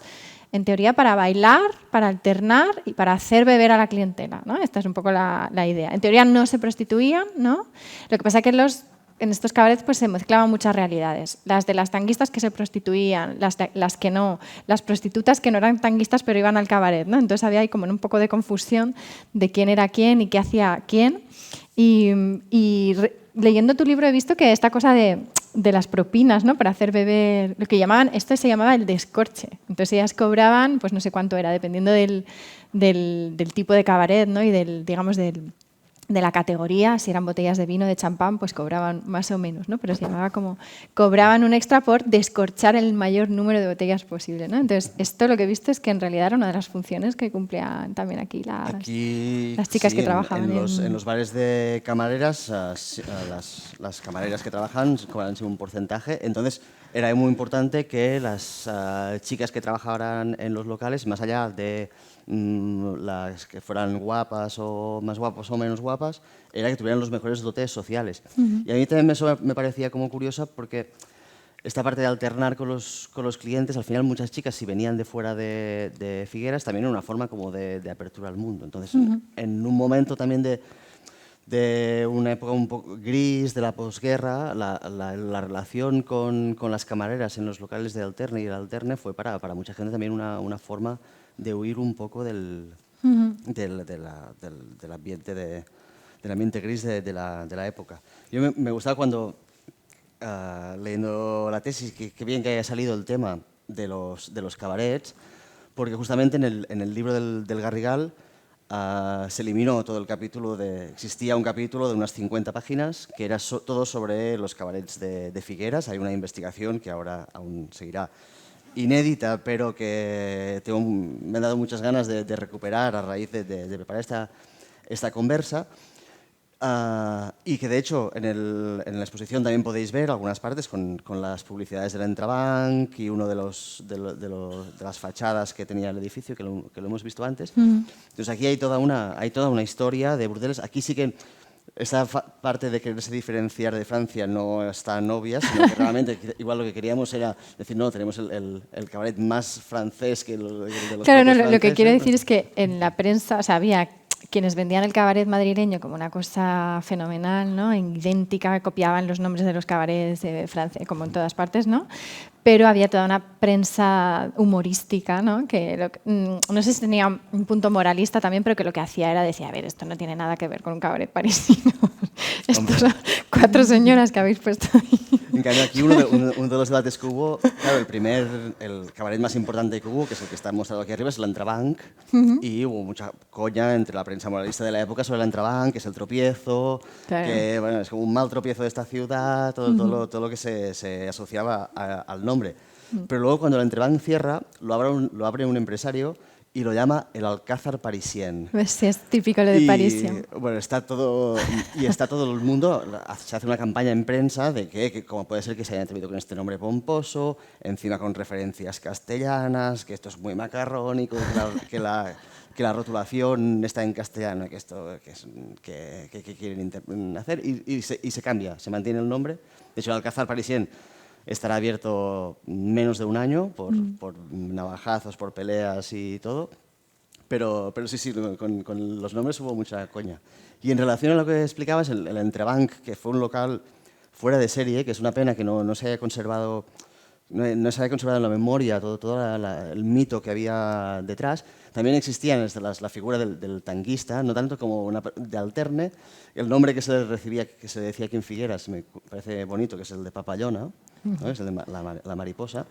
en teoría para bailar, para alternar y para hacer beber a la clientela, ¿no? Esta es un poco la idea. En teoría no se prostituían, ¿no? Lo que pasa es que en estos cabarets pues, se mezclaban muchas realidades. Las de las tanguistas que se prostituían, las que no, las prostitutas que no eran tanguistas pero iban al cabaret, ¿no? Entonces había ahí como un poco de confusión de quién era quién y qué hacía quién. Leyendo tu libro he visto que esta cosa de las propinas, ¿no? Para hacer beber, lo que llamaban, esto se llamaba el descorche. Entonces ellas cobraban, pues no sé cuánto era, dependiendo del tipo de cabaret, ¿no? Y digamos de la categoría, si eran botellas de vino, de champán, pues cobraban más o menos, ¿no? Pero se llamaba como, cobraban un extra por descorchar el mayor número de botellas posible, ¿no? Entonces, esto lo que he visto es que en realidad era una de las funciones que cumplían también aquí las chicas que trabajaban. En los bares de camareras, las camareras que trabajan cobran un porcentaje, entonces era muy importante que las chicas que trabajaran en los locales, más allá de las que fueran guapas o más guapas o menos guapas, era que tuvieran los mejores dotes sociales. Y a mí también me parecía como curiosa porque esta parte de alternar con los clientes, al final muchas chicas si venían de fuera de Figueras también era una forma como de apertura al mundo. Entonces, en un momento también de una época un poco gris de la posguerra, la relación con las camareras en los locales de Alterne y el Alterne fue para mucha gente también una forma de huir un poco del ambiente gris de la época. Yo me gustaba cuando, leyendo la tesis, que bien que haya salido el tema de los cabarets, porque justamente en el libro del Garrigal se eliminó todo el capítulo existía un capítulo de unas 50 páginas que era todo sobre los cabarets de Figueras. Hay una investigación que ahora aún seguirá inédita, pero que me han dado muchas ganas de recuperar a raíz de preparar esta conversa. Y que de hecho en la exposición también podéis ver algunas partes con las publicidades del Entrebank y uno de las fachadas que tenía el edificio, que lo hemos visto antes. Entonces aquí hay toda una historia de Bruselas. Aquí sí que esa parte de quererse diferenciar de Francia no es tan obvia, sino que realmente igual lo que queríamos era decir, no, tenemos el cabaret más francés que de los Claro, no, franceses. lo que quiero decir es que en la prensa, o sea, había quienes vendían el cabaret madrileño como una cosa fenomenal, ¿no? Idéntica, copiaban los nombres de los cabarets de Francia, como en todas partes, ¿no? Pero había toda una prensa humorística, ¿no? Que no sé si tenía un punto moralista también, pero que lo que hacía era decir, a ver, esto no tiene nada que ver con un cabaret parisino. Estos son 4 señoras que habéis puesto ahí. En cambio, aquí uno de los debates que hubo, claro, el cabaret más importante que hubo, que es el que está mostrado aquí arriba, es el Entrebank, y hubo mucha coña entre la prensa moralista de la época sobre el Entrebank, que es el tropiezo, claro, que bueno, es como un mal tropiezo de esta ciudad, todo lo que se asociaba al nombre. Pero luego cuando el Entrebank cierra, lo abre un empresario y lo llama el Alcázar Parisien. Pues sí, es típico lo de París. Bueno, está todo el mundo, se hace una campaña en prensa de que cómo puede ser que se hayan atrevido con este nombre pomposo, encima con referencias castellanas, que esto es muy macarrónico, que la rotulación está en castellano, que quieren hacer, y se cambia, se mantiene el nombre. De hecho, el Alcázar Parisien estará abierto menos de un año por navajazos, por peleas y todo. Pero sí, con los nombres hubo mucha coña. Y en relación a lo que explicabas, el Entrebank, que fue un local fuera de serie, que es una pena que no se haya conservado, no se haya conservado en la memoria todo el mito que había detrás. También existía la figura del tanguista, no tanto como de alterne. El nombre que se decía aquí en Figueras me parece bonito, que es el de Papallona, ¿no? Es el de la mariposa.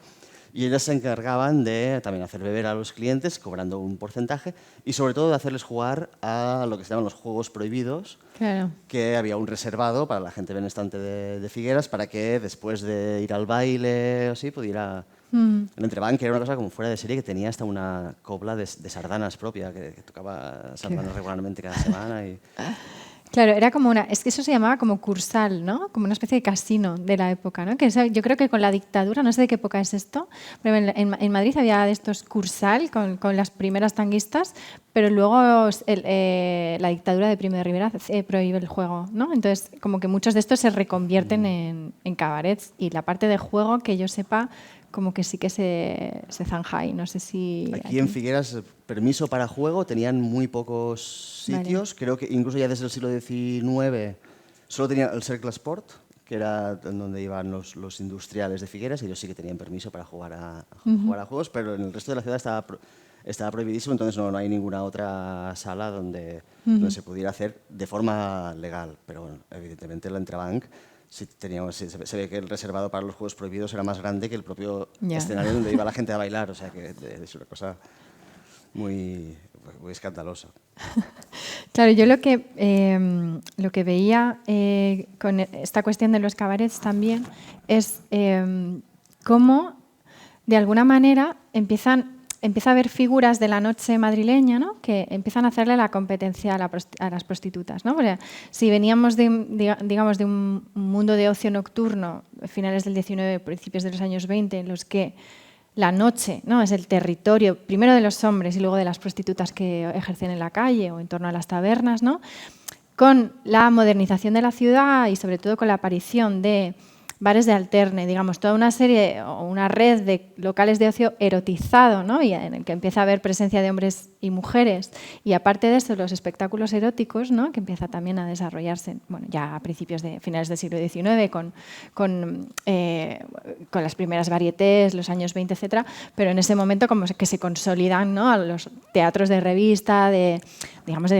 Y ellas se encargaban de también hacer beber a los clientes, cobrando un porcentaje, y sobre todo de hacerles jugar a lo que se llaman los juegos prohibidos, Claro. que había un reservado para la gente benestante de Figueras, para que después de ir al baile o así pudiera... El Entrebank era una cosa como fuera de serie, que tenía hasta una cobla de sardanas propia, que tocaba sardanas regularmente cada semana. Claro, era como es que eso se llamaba como cursal, ¿no? Como una especie de casino de la época, ¿no? Que yo creo que con la dictadura, no sé de qué época es esto, pero en Madrid había de estos cursal con las primeras tanguistas, pero luego la dictadura de Primo de Rivera prohíbe el juego, ¿no? Entonces, como que muchos de estos se reconvierten en cabarets, y la parte de juego, que yo sepa, como que sí que se zanja ahí, no sé si... Aquí en Figueras, permiso para juego tenían muy pocos sitios. Vale. Creo que incluso ya desde el siglo XIX solo tenían el Cercle Sport, que era donde iban los industriales de Figueras, y ellos sí que tenían permiso para jugar a juegos, pero en el resto de la ciudad estaba prohibidísimo, entonces no hay ninguna otra sala donde se pudiera hacer de forma legal. Pero bueno, evidentemente el Entrebank... Sí, se ve que el reservado para los juegos prohibidos era más grande que el propio escenario donde iba la gente a bailar, o sea que es una cosa muy escandalosa. Claro, yo lo que veía con esta cuestión de los cabarets también es cómo, de alguna manera, empieza a haber figuras de la noche madrileña, ¿no? Que empiezan a hacerle la competencia a las prostitutas, ¿no? Porque si veníamos de un mundo de ocio nocturno, finales del 19, principios de los años 20, en los que la noche, ¿no? Es el territorio primero de los hombres y luego de las prostitutas que ejercen en la calle o en torno a las tabernas, ¿no? Con la modernización de la ciudad y sobre todo con la aparición de bares de alterne, digamos, toda una serie o una red de locales de ocio erotizado, ¿no? Y en el que empieza a haber presencia de hombres y mujeres, y aparte de eso los espectáculos eróticos, ¿no? Que empieza también a desarrollarse, bueno, ya a finales del siglo XIX con las primeras varietés, los años 20, etcétera, pero en ese momento como que se consolidan, ¿no? A los teatros de revista, de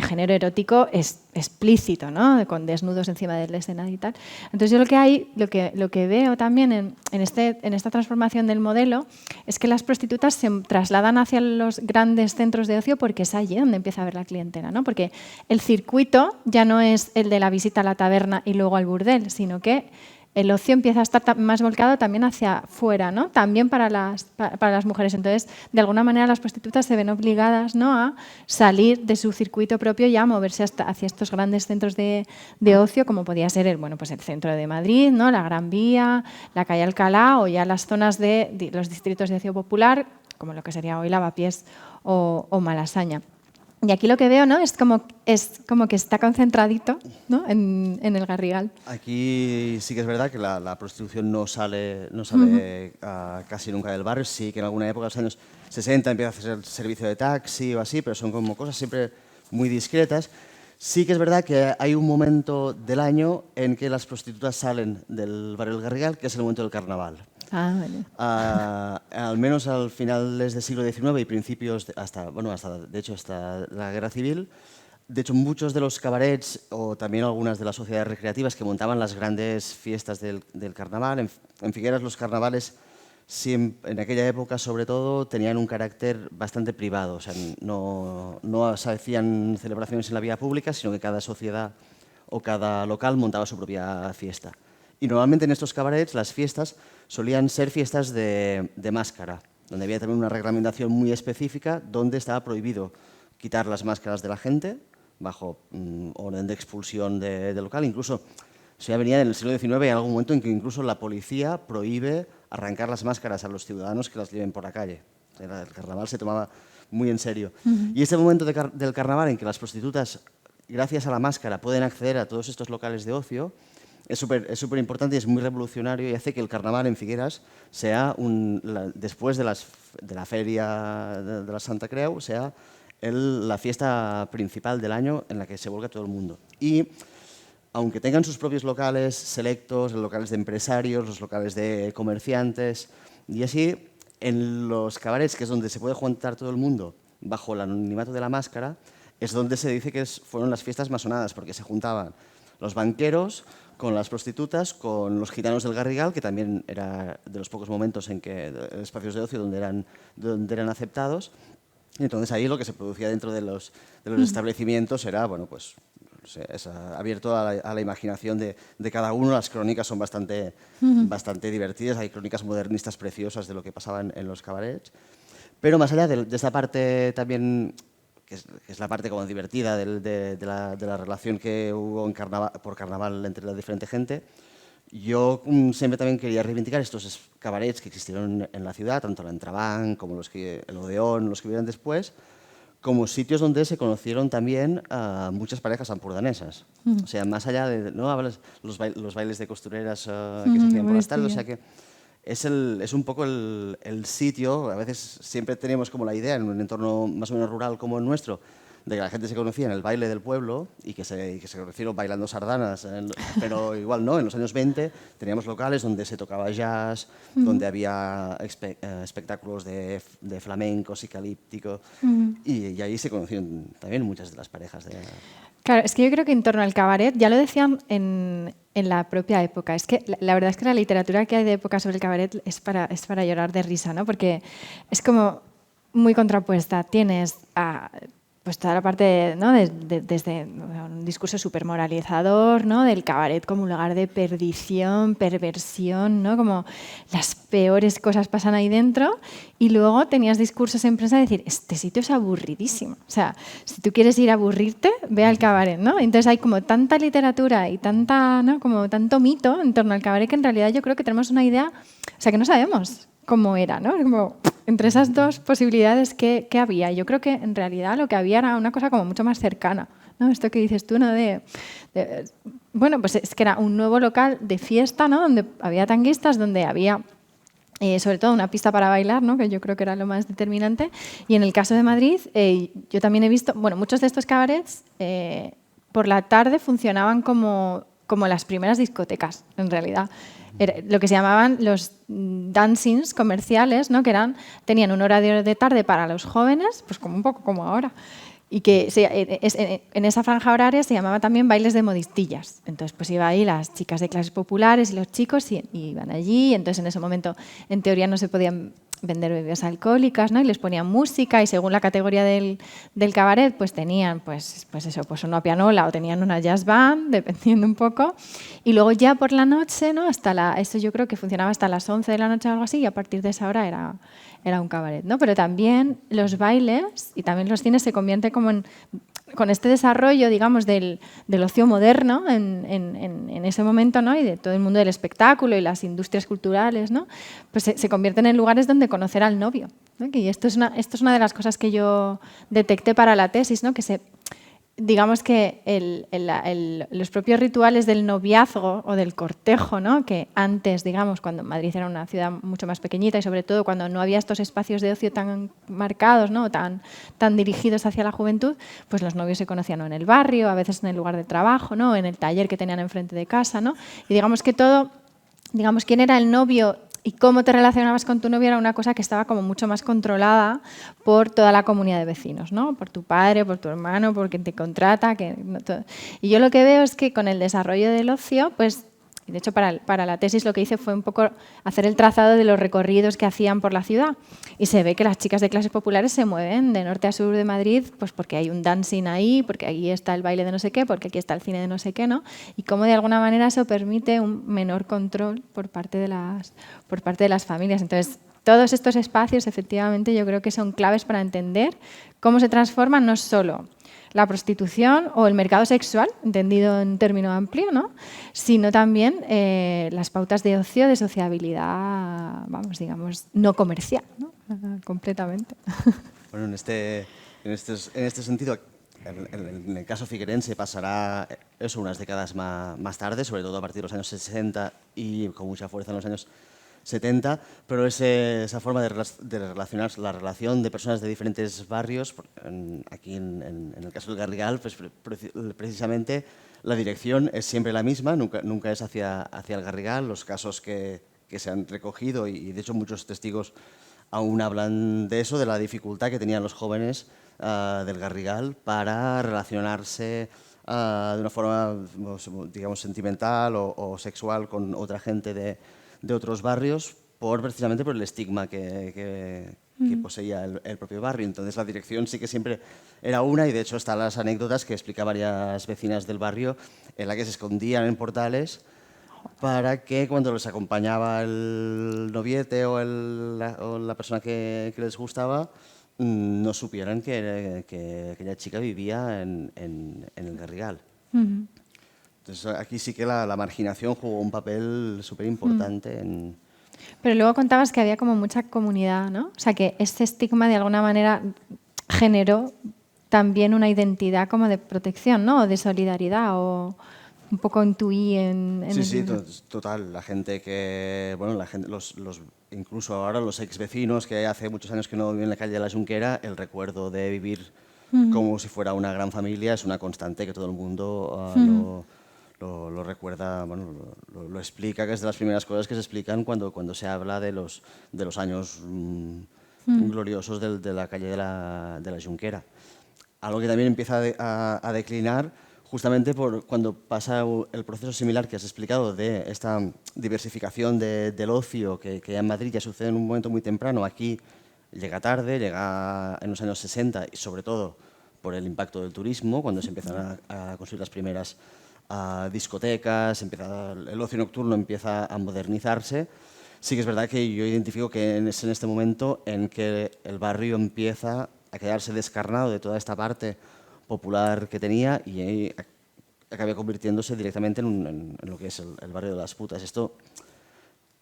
género erótico explícito, ¿no? Con desnudos encima del escenario y tal. Entonces yo lo que veo también en esta transformación del modelo es que las prostitutas se trasladan hacia los grandes centros de ocio porque es allí donde empieza a haber la clientela, ¿no? Porque el circuito ya no es el de la visita a la taberna y luego al burdel, sino que el ocio empieza a estar más volcado también hacia afuera, ¿no? También para las mujeres. Entonces, de alguna manera las prostitutas se ven obligadas, ¿no?, a salir de su circuito propio y a moverse hacia estos grandes centros de ocio, como podía ser pues el centro de Madrid, ¿no?, la Gran Vía, la calle Alcalá, o ya las zonas de los distritos de ocio popular, como lo que sería hoy Lavapiés o Malasaña. Y aquí lo que veo, ¿no?, es como que está concentradito, ¿no?, en el Garrigal. Aquí sí que es verdad que la prostitución no sale casi nunca del barrio. Sí que en alguna época, en los años 60, empieza a hacer servicio de taxi o así, pero son como cosas siempre muy discretas. Sí que es verdad que hay un momento del año en que las prostitutas salen del barrio del Garrigal, que es el momento del carnaval. Vale. Al menos al finales del siglo XIX y principios, hasta la Guerra Civil. De hecho, muchos de los cabarets o también algunas de las sociedades recreativas que montaban las grandes fiestas del carnaval, en Figueras los carnavales en aquella época sobre todo tenían un carácter bastante privado, o sea, no se hacían celebraciones en la vía pública, sino que cada sociedad o cada local montaba su propia fiesta. Y normalmente en estos cabarets las fiestas solían ser fiestas de máscara, donde había también una reglamentación muy específica donde estaba prohibido quitar las máscaras de la gente bajo orden de expulsión del local. Incluso se venía en el siglo XIX en algún momento en que incluso la policía prohíbe arrancar las máscaras a los ciudadanos que las lleven por la calle. El carnaval se tomaba muy en serio. Y este momento del carnaval en que las prostitutas, gracias a la máscara, pueden acceder a todos estos locales de ocio, es súper importante y es muy revolucionario y hace que el carnaval en Figueras sea, después de la feria de la Santa Creu, sea la fiesta principal del año en la que se vuelca todo el mundo. Y aunque tengan sus propios locales selectos, los locales de empresarios, los locales de comerciantes y así, en los cabarets, que es donde se puede juntar todo el mundo bajo el anonimato de la máscara, es donde se dice que fueron las fiestas masonadas, porque se juntaban los banqueros con las prostitutas, con los gitanos del Garrigal, que también era de los pocos momentos en que espacios de ocio donde eran aceptados. Y entonces ahí lo que se producía dentro de los establecimientos era, es abierto a la imaginación de cada uno. Las crónicas son bastante divertidas, hay crónicas modernistas preciosas de lo que pasaba en los cabarets. Pero más allá de esta parte también, que es la parte como divertida de la relación que hubo por carnaval entre la diferente gente, yo siempre también quería reivindicar estos cabarets que existieron en la ciudad, tanto el Entrebanc como el Odeón, los que vivieron después, como sitios donde se conocieron también muchas parejas ampudanesas. O sea, más allá de los bailes de costureras que se hacían por las tardes, o sea que es un poco el sitio. A veces siempre tenemos como la idea en un entorno más o menos rural como el nuestro, de que la gente se conocía en el baile del pueblo y que se conocieron bailando sardanas, pero igual no, en los años 20 teníamos locales donde se tocaba jazz, donde había espectáculos de flamenco, psicalíptico, y ahí se conocieron también muchas de las parejas. Claro, es que yo creo que en torno al cabaret, ya lo decían en la propia época, es que la verdad es que la literatura que hay de época sobre el cabaret es para llorar de risa, ¿no? Porque es como muy contrapuesta. Tienes pues toda la parte, ¿no?, desde un discurso súper moralizador, ¿no?, del cabaret como un lugar de perdición, perversión, ¿no?, como las peores cosas pasan ahí dentro, y luego tenías discursos en prensa de decir, este sitio es aburridísimo, o sea, si tú quieres ir a aburrirte, ve al cabaret, ¿no? Entonces hay como tanta literatura y como tanto mito en torno al cabaret que en realidad yo creo que tenemos una idea, o sea, que no sabemos cómo era, ¿no? Como entre esas dos posibilidades que había. Yo creo que en realidad lo que había era una cosa como mucho más cercana, ¿no? Esto que dices tú, ¿no? Bueno, pues es que era un nuevo local de fiesta, ¿no?, donde había tanguistas, donde había sobre todo una pista para bailar, ¿no?, que yo creo que era lo más determinante. Y en el caso de Madrid, yo también he visto, muchos de estos cabarets por la tarde funcionaban como las primeras discotecas, en realidad. Era lo que se llamaban los dancings comerciales, ¿no?, que tenían un horario de tarde para los jóvenes, pues como un poco como ahora, y que en esa franja horaria se llamaba también bailes de modistillas. Entonces pues iba ahí las chicas de clases populares y los chicos y iban allí, y entonces en ese momento en teoría no se podían vender bebidas alcohólicas, ¿no? Y les ponían música y según la categoría del cabaret, pues tenían pues una pianola o tenían una jazz band, dependiendo un poco. Y luego ya por la noche, ¿no? Eso yo creo que funcionaba hasta las 11 de la noche o algo así, y a partir de esa hora era un cabaret, ¿no? Pero también los bailes y también los cines se convierten como con este desarrollo, digamos, del ocio moderno en ese momento, ¿no? Y de todo el mundo del espectáculo y las industrias culturales, ¿no? Pues se convierten en lugares donde conocer al novio, ¿no? Y esto es una de las cosas que yo detecté para la tesis, ¿no? Que digamos que los propios rituales del noviazgo o del cortejo, ¿no? Que antes, digamos, cuando Madrid era una ciudad mucho más pequeñita y sobre todo cuando no había estos espacios de ocio tan marcados, ¿no? tan dirigidos hacia la juventud, pues los novios se conocían, ¿no? En el barrio, a veces en el lugar de trabajo, ¿no? En el taller que tenían enfrente de casa, ¿no? Y digamos que quién era el novio y cómo te relacionabas con tu novio era una cosa que estaba como mucho más controlada por toda la comunidad de vecinos, ¿no? Por tu padre, por tu hermano, por quien te contrata. Y yo lo que veo es que con el desarrollo del ocio, pues, y de hecho para la tesis lo que hice fue un poco hacer el trazado de los recorridos que hacían por la ciudad. Y se ve que las chicas de clases populares se mueven de norte a sur de Madrid pues porque hay un dancing ahí, porque aquí está el baile de no sé qué, porque aquí está el cine de no sé qué, ¿no? Y cómo de alguna manera eso permite un menor control por parte de las familias. Entonces, todos estos espacios, efectivamente, yo creo que son claves para entender cómo se transforman no solo la prostitución o el mercado sexual, entendido en término amplio, ¿no? Sino también las pautas de ocio, de sociabilidad, vamos, digamos, no comercial, ¿no? Completamente. Bueno, en este sentido, en el caso figuerense pasará eso unas décadas más tarde, sobre todo a partir de los años 60 y con mucha fuerza en los años 70, pero esa forma de relacionarse, la relación de personas de diferentes barrios, aquí en el caso del Garrigal, pues precisamente la dirección es siempre la misma, nunca es hacia el Garrigal. Los casos que se han recogido, y de hecho muchos testigos aún hablan de eso, de la dificultad que tenían los jóvenes del Garrigal para relacionarse de una forma, digamos, sentimental o sexual con otra gente de otros barrios, precisamente por el estigma que poseía el propio barrio. Entonces la dirección sí que siempre era una, y de hecho están las anécdotas que explica varias vecinas del barrio en la que se escondían en portales para que cuando les acompañaba el noviete o la persona que les gustaba no supieran que aquella chica vivía en el Garrigal. Entonces aquí sí que la marginación jugó un papel súper importante. Pero luego contabas que había como mucha comunidad, ¿no? O sea, que este estigma de alguna manera generó también una identidad como de protección, ¿no? O de solidaridad, o un poco intuí en Sí, total. La gente que, bueno, incluso ahora los ex vecinos que hace muchos años que no viven en la calle de la Junquera, el recuerdo de vivir como si fuera una gran familia es una constante que todo el mundo lo recuerda, bueno, lo explica, que es de las primeras cosas que se explican cuando se habla de los años gloriosos de la calle de la Junquera. Algo que también empieza a declinar justamente cuando pasa el proceso similar que has explicado de esta diversificación del ocio que en Madrid ya sucede en un momento muy temprano. Aquí llega tarde, llega en los años 60 y sobre todo por el impacto del turismo, cuando se empiezan a construir las primeras discotecas, el ocio nocturno empieza a modernizarse. Sí que es verdad que yo identifico que es en este momento en que el barrio empieza a quedarse descarnado de toda esta parte popular que tenía y acaba convirtiéndose directamente en lo que es el barrio de las putas. Esto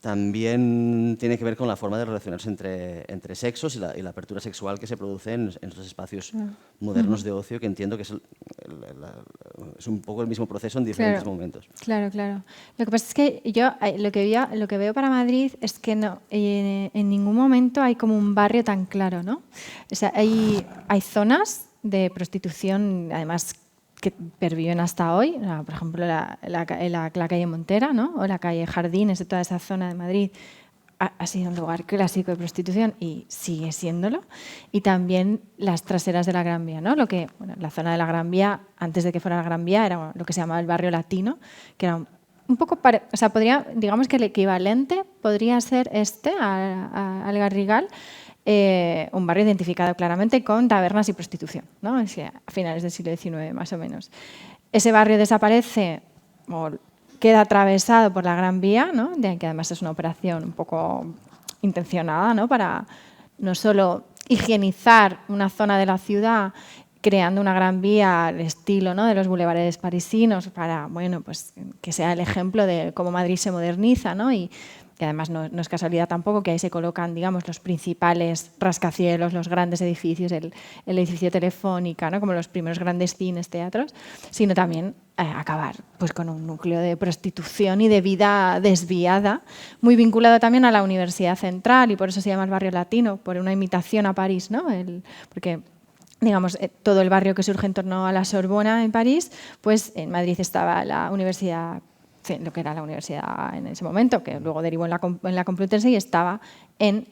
también tiene que ver con la forma de relacionarse entre sexos y la apertura sexual que se produce en esos espacios modernos de ocio, que entiendo que es un poco el mismo proceso en diferentes momentos. Claro. Lo que pasa es que yo lo que veo para Madrid es que no, en ningún momento hay como un barrio tan claro, ¿no? O sea, hay zonas de prostitución, además, que perviven hasta hoy, por ejemplo, la calle Montera, ¿no? O la calle Jardines, de toda esa zona de Madrid, ha sido un lugar clásico de prostitución y sigue siéndolo. Y también las traseras de la Gran Vía, ¿no? La zona de la Gran Vía, antes de que fuera la Gran Vía, era lo que se llamaba el barrio latino, que era un poco, o sea, digamos que el equivalente podría ser al Garrigal, un barrio identificado claramente con tabernas y prostitución, ¿no? Es que a finales del siglo XIX, más o menos. Ese barrio desaparece o queda atravesado por la Gran Vía, ¿no? Que además es una operación un poco intencionada, ¿no? Para no solo higienizar una zona de la ciudad creando una gran vía al estilo, ¿no?, de los bulevares parisinos para, bueno, pues que sea el ejemplo de cómo Madrid se moderniza, ¿no? Y además no es casualidad tampoco que ahí se colocan, digamos, los principales rascacielos, los grandes edificios, el edificio Telefónica, ¿no?, como los primeros grandes cines, teatros, sino también acabar pues con un núcleo de prostitución y de vida desviada, muy vinculado también a la Universidad Central, y por eso se llama el barrio latino, por una imitación a París, ¿no? Porque digamos, todo el barrio que surge en torno a la Sorbona en París, pues en Madrid estaba la universidad, lo que era la universidad en ese momento, que luego derivó en la Complutense y estaba en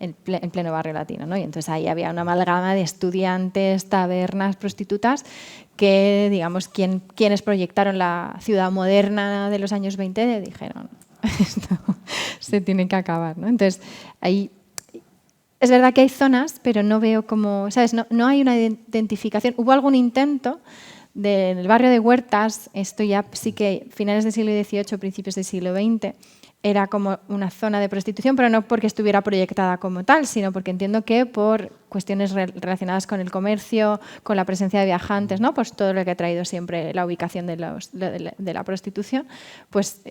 pleno barrio latino, ¿no? Y entonces ahí había una amalgama de estudiantes, tabernas, prostitutas, que, digamos, quienes proyectaron la ciudad moderna de los años 20 dijeron, esto se tiene que acabar, ¿no? Entonces, ahí es verdad que hay zonas, pero no veo como, ¿sabes? No hay una identificación. Hubo algún intento del barrio de Huertas, esto ya sí que finales del siglo XVIII, principios del siglo XX, era como una zona de prostitución, pero no porque estuviera proyectada como tal, sino porque entiendo que por cuestiones relacionadas con el comercio, con la presencia de viajantes, ¿no? Pues todo lo que ha traído siempre la ubicación de la prostitución, pues,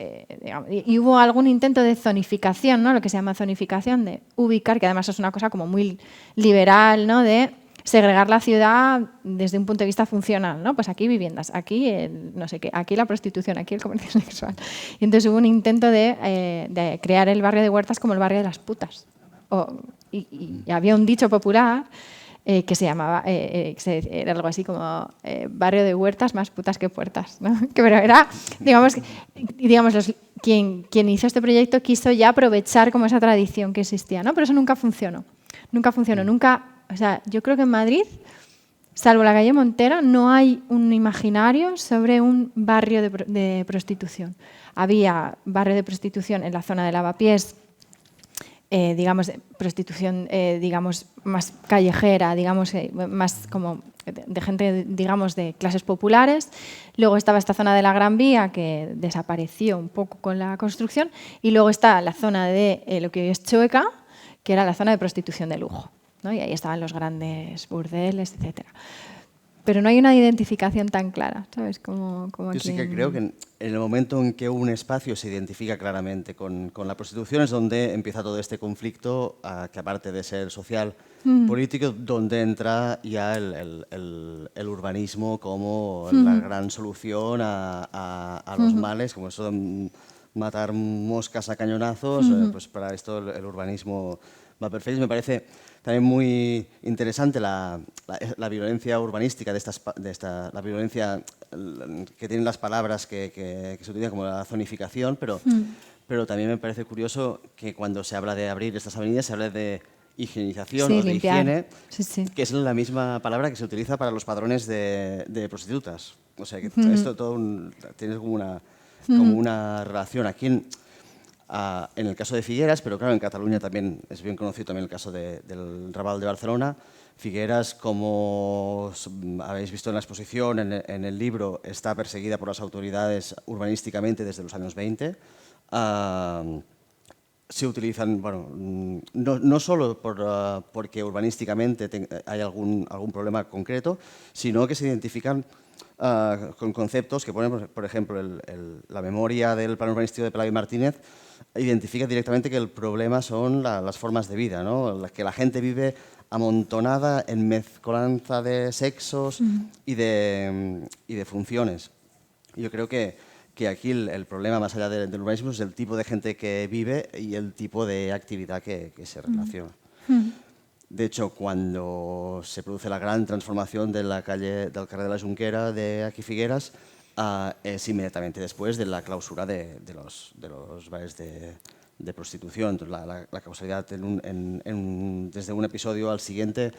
digamos, y hubo algún intento de zonificación, ¿no? Lo que se llama zonificación, de ubicar, que además es una cosa como muy liberal, ¿no? De segregar la ciudad desde un punto de vista funcional, ¿no? Pues aquí viviendas, aquí no sé qué, aquí la prostitución, aquí el comercio sexual. Y entonces hubo un intento de crear el barrio de Huertas como el barrio de las putas. Y había un dicho popular que se llamaba, era algo así como barrio de Huertas más putas que puertas, ¿no? Pero era, digamos, quien hizo este proyecto quiso ya aprovechar como esa tradición que existía, ¿no? Pero eso nunca funcionó. O sea, yo creo que en Madrid, salvo la calle Montero, no hay un imaginario sobre un barrio de prostitución. Había barrio de prostitución en la zona de Lavapiés, digamos, prostitución digamos, más callejera, digamos, más como de gente, digamos, de clases populares. Luego estaba esta zona de la Gran Vía, que desapareció un poco con la construcción, y luego está la zona de lo que hoy es Chueca, que era la zona de prostitución de lujo, ¿no? Y ahí estaban los grandes burdeles, etcétera. Pero no hay una identificación tan clara, ¿sabes? Como yo sí que creo que en el momento en que un espacio se identifica claramente con la prostitución es donde empieza todo este conflicto, que aparte de ser social, político, donde entra ya el urbanismo como la gran solución a los males, como eso de matar moscas a cañonazos, pues para esto el urbanismo va perfecto. Me parece también muy interesante la violencia urbanística, la violencia que tienen las palabras que se utilizan como la zonificación, pero también me parece curioso que cuando se habla de abrir estas avenidas se habla de higienización o de higiene, que es la misma palabra que se utiliza para los padrones de prostitutas. O sea, que esto todo tiene como una relación. Aquí en el caso de Figueras, pero claro, en Cataluña también es bien conocido también el caso del Raval de Barcelona. Figueras, como habéis visto en la exposición, en el libro, está perseguida por las autoridades urbanísticamente desde los años 20. Se utilizan, bueno, no solo porque urbanísticamente hay algún problema concreto, sino que se identifican con conceptos que ponen, por ejemplo, la memoria del plan urbanístico de Pelay Martínez identifica directamente que el problema son las formas de vida, ¿no? Que la gente vive amontonada en mezcolanza de sexos y de funciones. Yo creo que aquí el problema, más allá del urbanismo, es el tipo de gente que vive y el tipo de actividad que se relaciona. De hecho, cuando se produce la gran transformación del carrer de la Junquera de aquí Figueras, es inmediatamente después de la clausura de los bares de prostitución. Entonces, la causalidad desde un episodio al siguiente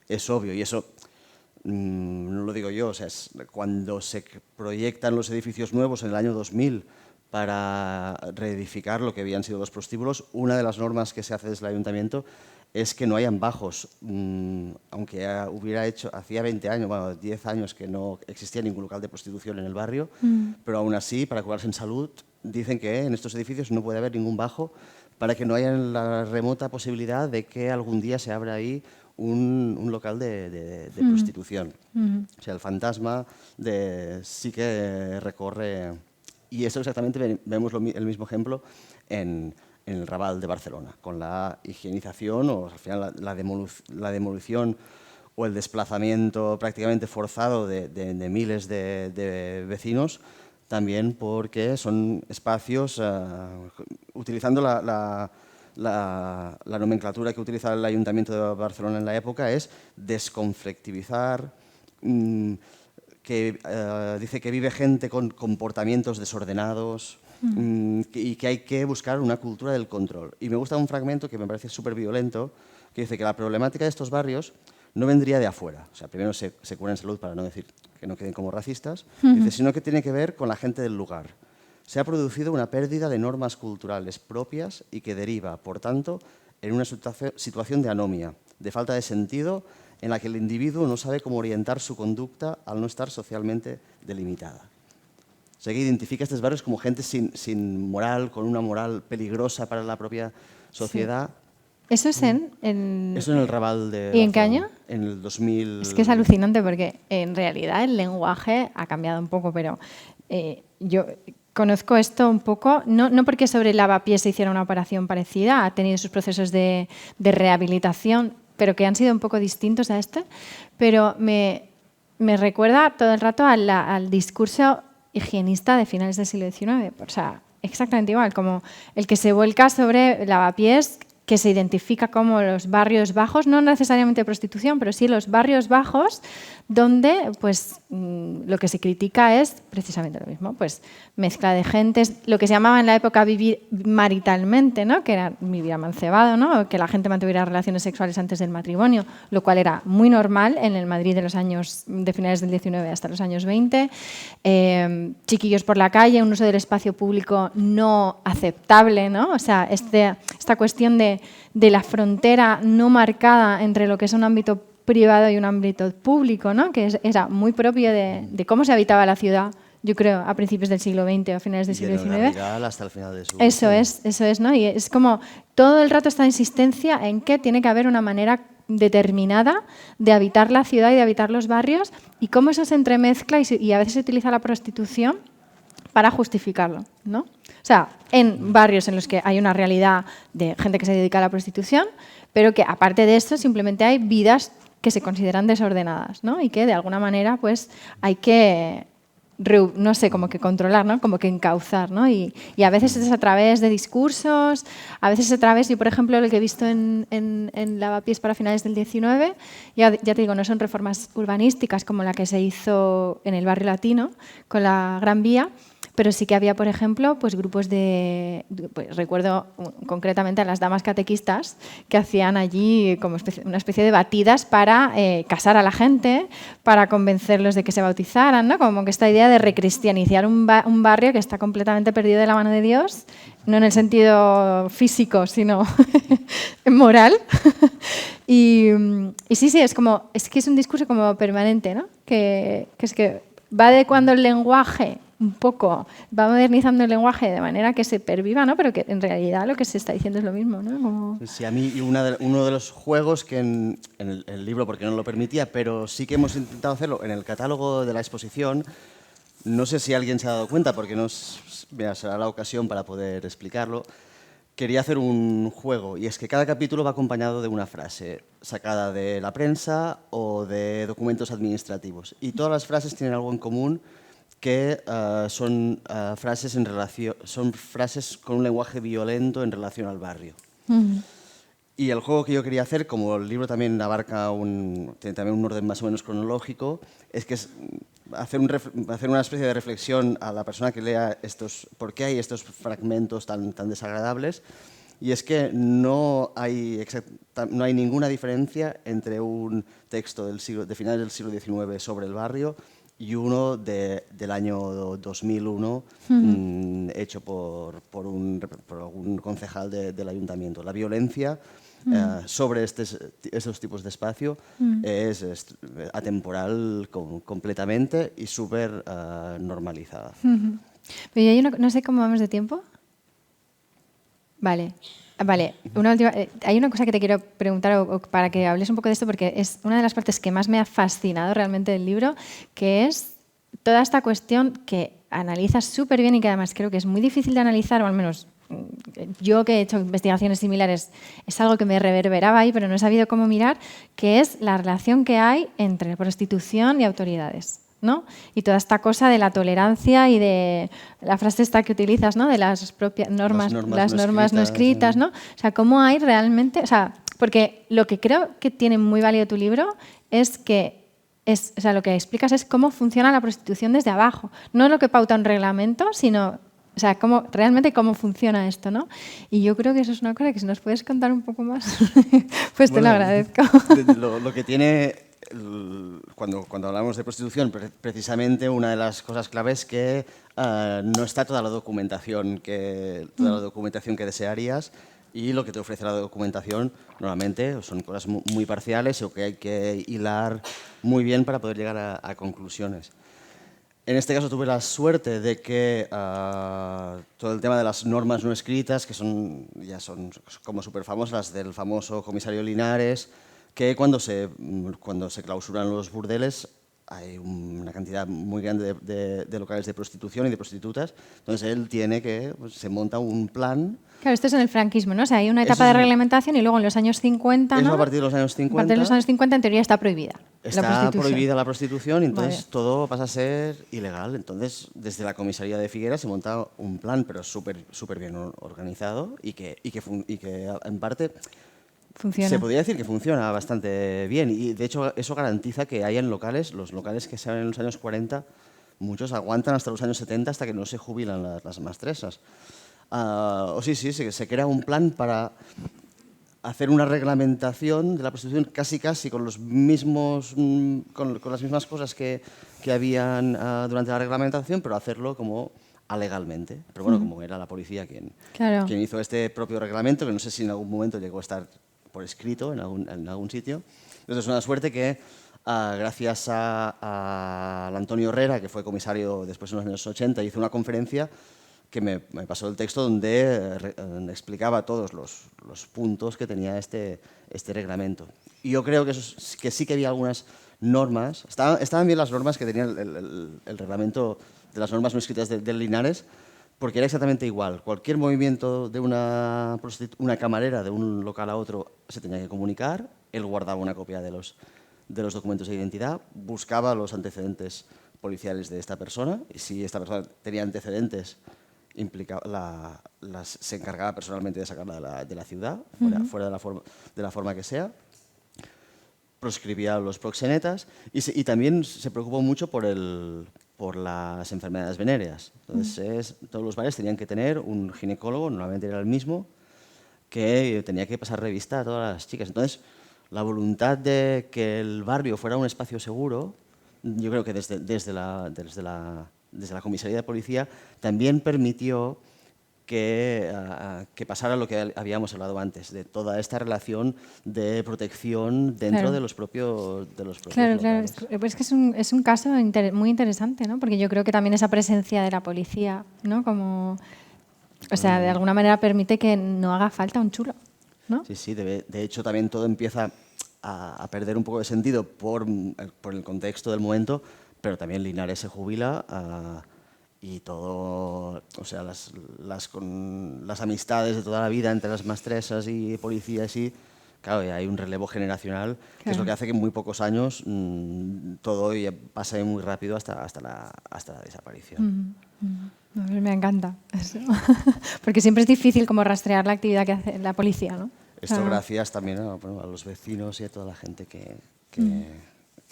es obvio, y eso no lo digo yo, o sea, cuando se proyectan los edificios nuevos en el año 2000 para reedificar lo que habían sido los prostíbulos. Una de las normas que se hace desde el ayuntamiento es que no hayan bajos, aunque hacía 20 años, bueno, 10 años que no existía ningún local de prostitución en el barrio, pero aún así, para curarse en salud, dicen que en estos edificios no puede haber ningún bajo para que no haya la remota posibilidad de que algún día se abra ahí un local de prostitución. O sea, el fantasma sí que recorre. Y esto exactamente vemos el mismo ejemplo en el Raval de Barcelona, con la higienización o al final la demolición o el desplazamiento prácticamente forzado de miles de vecinos, también porque son espacios, utilizando la nomenclatura que utiliza el Ayuntamiento de Barcelona en la época, es desconflictivizar, dice que vive gente con comportamientos desordenados, y que hay que buscar una cultura del control. Y me gusta un fragmento que me parece súper violento, que dice que la problemática de estos barrios no vendría de afuera. O sea, primero se cura en salud para no decir que no queden como racistas, dice, sino que tiene que ver con la gente del lugar. Se ha producido una pérdida de normas culturales propias y que deriva, por tanto, en una situación de anomia, de falta de sentido, en la que el individuo no sabe cómo orientar su conducta al no estar socialmente delimitada. O sea, que identifica estos barrios como gente sin moral, con una moral peligrosa para la propia sociedad. Sí. ¿Eso es Eso en el Raval de ¿Y en qué año? En el 2000. Es que es alucinante porque en realidad el lenguaje ha cambiado un poco, pero yo conozco esto un poco, no porque sobre Lavapiés se hiciera una operación parecida, ha tenido sus procesos de rehabilitación, pero que han sido un poco distintos a este, pero me recuerda todo el rato al discurso higienista de finales del siglo XIX. O sea, exactamente igual, como el que se vuelca sobre Lavapiés, que se identifica como los barrios bajos, no necesariamente prostitución, pero sí los barrios bajos, donde pues, lo que se critica es precisamente lo mismo, pues mezcla de gentes, lo que se llamaba en la época vivir maritalmente, ¿no? Que era vivir amancebado, ¿no? Que la gente mantuviera relaciones sexuales antes del matrimonio, lo cual era muy normal en el Madrid de los años de finales del 19 hasta los años 20. Chiquillos por la calle, un uso del espacio público no aceptable, ¿no? O sea, esta cuestión de la frontera no marcada entre lo que es un ámbito privado y un ámbito público, ¿no? Que era muy propio de cómo se habitaba la ciudad, yo creo, a principios del siglo XX o a finales del siglo XIX. Hasta el final de su eso es, ¿no? Y es como todo el rato esta insistencia en que tiene que haber una manera determinada de habitar la ciudad y de habitar los barrios y cómo eso se entremezcla y a veces se utiliza la prostitución para justificarlo, ¿no? O sea, en barrios en los que hay una realidad de gente que se dedica a la prostitución, pero que aparte de esto simplemente hay vidas que se consideran desordenadas, ¿no? Y que de alguna manera pues hay que, no sé, como que controlar, ¿no? Como que encauzar, ¿no? Y a veces es a través de discursos, a veces es a través, yo por ejemplo, lo que he visto en Lavapiés para finales del 19, ya te digo, no son reformas urbanísticas como la que se hizo en el barrio latino con la Gran Vía, pero sí que había, por ejemplo, pues grupos pues recuerdo concretamente a las damas catequistas que hacían allí como una especie de batidas para casar a la gente, para convencerlos de que se bautizaran, ¿no? Como que esta idea de recristianizar un barrio que está completamente perdido de la mano de Dios, no en el sentido físico, sino moral. Y sí, es que es un discurso como permanente, ¿no? Que es que va adecuando el lenguaje un poco, va modernizando el lenguaje de manera que se perviva, ¿no? Pero que en realidad lo que se está diciendo es lo mismo, ¿no? Como... Sí, a mí uno de los juegos que en el libro, porque no lo permitía, pero sí que hemos intentado hacerlo en el catálogo de la exposición, no sé si alguien se ha dado cuenta, porque será la ocasión para poder explicarlo, quería hacer un juego, y es que cada capítulo va acompañado de una frase sacada de la prensa o de documentos administrativos, y todas las frases tienen algo en común, que son frases con un lenguaje violento en relación al barrio. Y el juego que yo quería hacer, como el libro también abarca tiene también un orden más o menos cronológico, es que hacer una especie de reflexión a la persona que lea por qué hay estos fragmentos tan desagradables. Y es que no hay ninguna diferencia entre un texto de finales del siglo XIX sobre el barrio y uno del año 2001 hecho por algún concejal del ayuntamiento. La violencia sobre estos tipos de espacio es atemporal completamente y súper normalizada. Pero hay no sé cómo vamos de tiempo. Vale. Una última, hay una cosa que te quiero preguntar o para que hables un poco de esto, porque es una de las partes que más me ha fascinado realmente del libro, que es toda esta cuestión que analizas súper bien y que además creo que es muy difícil de analizar, o al menos yo que he hecho investigaciones similares es algo que me reverberaba ahí, pero no he sabido cómo mirar, que es la relación que hay entre prostitución y autoridades, ¿no? Y toda esta cosa de la tolerancia y de la frase esta que utilizas, ¿no? De las propias normas, las normas no escritas, ¿no? O sea, cómo hay realmente, o sea, porque lo que creo que tiene muy válido tu libro es que o sea, lo que explicas es cómo funciona la prostitución desde abajo, no lo que pauta un reglamento, sino, o sea, realmente cómo funciona esto, ¿no? Y yo creo que eso es una cosa que si nos puedes contar un poco más, pues te lo agradezco. Lo que tiene, cuando hablamos de prostitución, precisamente una de las cosas claves es que no está toda la documentación que desearías, y lo que te ofrece la documentación normalmente son cosas muy parciales o que hay que hilar muy bien para poder llegar a conclusiones. En este caso tuve la suerte de que todo el tema de las normas no escritas, que ya son como súper famosas, las del famoso comisario Linares, que cuando se clausuran los burdeles hay una cantidad muy grande de locales de prostitución y de prostitutas, entonces él se monta un plan. Claro, esto es en el franquismo, ¿no? O sea, hay una etapa de reglamentación y luego en los años 50, ¿no? Eso a partir de los años 50. A partir de los años 50 en teoría está prohibida. Está prohibida la prostitución y entonces todo pasa a ser ilegal. Entonces, desde la comisaría de Figueras se monta un plan, pero súper bien organizado y que en parte funciona. Se podría decir que funciona bastante bien y de hecho eso garantiza que hayan los locales que se abren en los años 40, muchos aguantan hasta los años 70 hasta que no se jubilan las maestresas. Se crea un plan para hacer una reglamentación de la prostitución casi con las mismas cosas que habían durante la reglamentación, pero hacerlo como alegalmente. Pero bueno, como era la policía quien hizo este propio reglamento, que no sé si en algún momento llegó a estar por escrito en algún sitio. Entonces es una suerte que gracias al Antonio Herrera, que fue comisario después en los años 80, hizo una conferencia que me pasó el texto donde explicaba todos los puntos que tenía este reglamento. Y yo creo que sí que había algunas normas. Estaban bien las normas que tenía el reglamento de las normas no escritas del Linares, porque era exactamente igual. Cualquier movimiento de una camarera de un local a otro se tenía que comunicar, él guardaba una copia de los documentos de identidad, buscaba los antecedentes policiales de esta persona, y si esta persona tenía antecedentes, se encargaba personalmente de sacarla de la ciudad, fuera de la forma que sea. Proscribía a los proxenetas y también se preocupó mucho por las enfermedades venéreas. Entonces, todos los bares tenían que tener un ginecólogo, normalmente era el mismo, que tenía que pasar revista a todas las chicas. Entonces, la voluntad de que el barrio fuera un espacio seguro, yo creo que desde la comisaría de policía también permitió que pasara lo que habíamos hablado antes, de toda esta relación de protección dentro de los propios locales. Pues que es un caso muy interesante, ¿no? Porque yo creo que también esa presencia de la policía, ¿no? O sea, de alguna manera permite que no haga falta un chulo, ¿no? Sí, de hecho también todo empieza a perder un poco de sentido por el contexto del momento, pero también Linares se jubila y todo, o sea, las amistades de toda la vida entre las maestresas y policías y claro, hay un relevo generacional que es lo que hace que en muy pocos años todo pase muy rápido hasta la desaparición. Me encanta eso. Porque siempre es difícil como rastrear la actividad que hace la policía, ¿no? Esto gracias también a los vecinos y a toda la gente que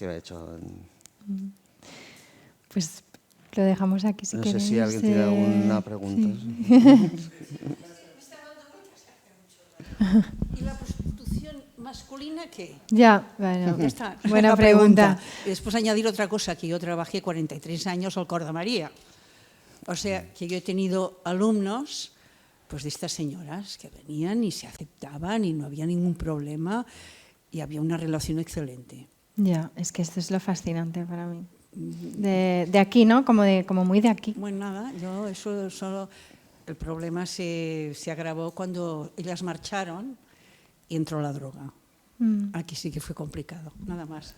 ha hecho. Pues lo dejamos aquí si queréis. No sé si alguien tiene alguna pregunta. ¿Y la prostitución ¿Masculina qué? Ya, bueno, Ya está. buena La pregunta. Y después añadir otra cosa, que yo trabajé 43 años al Cor de María. O sea, que yo he tenido alumnos pues de estas señoras que venían y se aceptaban y no había ningún problema y había una relación excelente. Ya, es que esto es lo fascinante para mí. De aquí, ¿no? Como muy de aquí. Bueno, nada, yo eso solo... El problema se agravó cuando ellas marcharon y entró la droga. Aquí sí que fue complicado, nada más.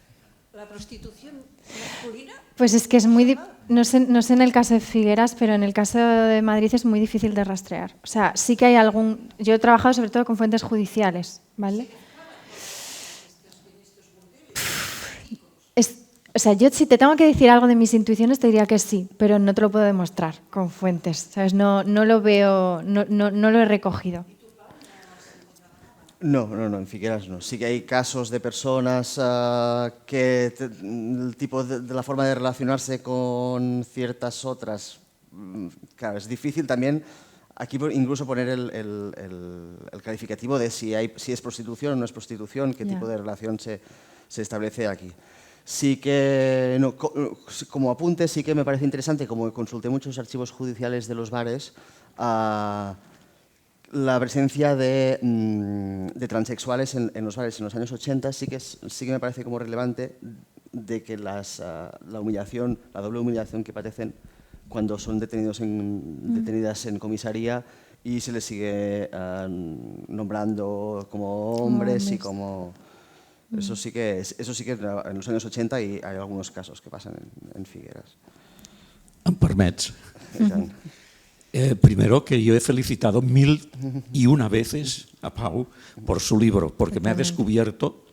¿La prostitución masculina? Pues es que es muy... No sé en el caso de Figueras, pero en el caso de Madrid es muy difícil de rastrear. O sea, sí que hay algún... Yo he trabajado sobre todo con fuentes judiciales, ¿vale? O sea, yo si te tengo que decir algo de mis intuiciones te diría que sí, pero no te lo puedo demostrar con fuentes, ¿sabes? No lo veo, no lo he recogido. No, en Figueras no. Sí que hay casos de personas que el tipo de la forma de relacionarse con ciertas otras, claro, es difícil también aquí incluso poner el calificativo de si es prostitución o no es prostitución, qué tipo de relación se establece aquí. Sí que, no, como apunte, sí que me parece interesante, como consulté muchos archivos judiciales de los bares, la presencia de transexuales en los bares en los años 80 sí que me parece como relevante de que la humillación, la doble humillación que padecen cuando son detenidas en comisaría y se les sigue nombrando como hombres y como... Eso sí que en los años 80 y hay algunos casos que pasan en Figueras. Em permets? Primero que yo he felicitado 1001 veces a Pau por su libro, porque me ha descubierto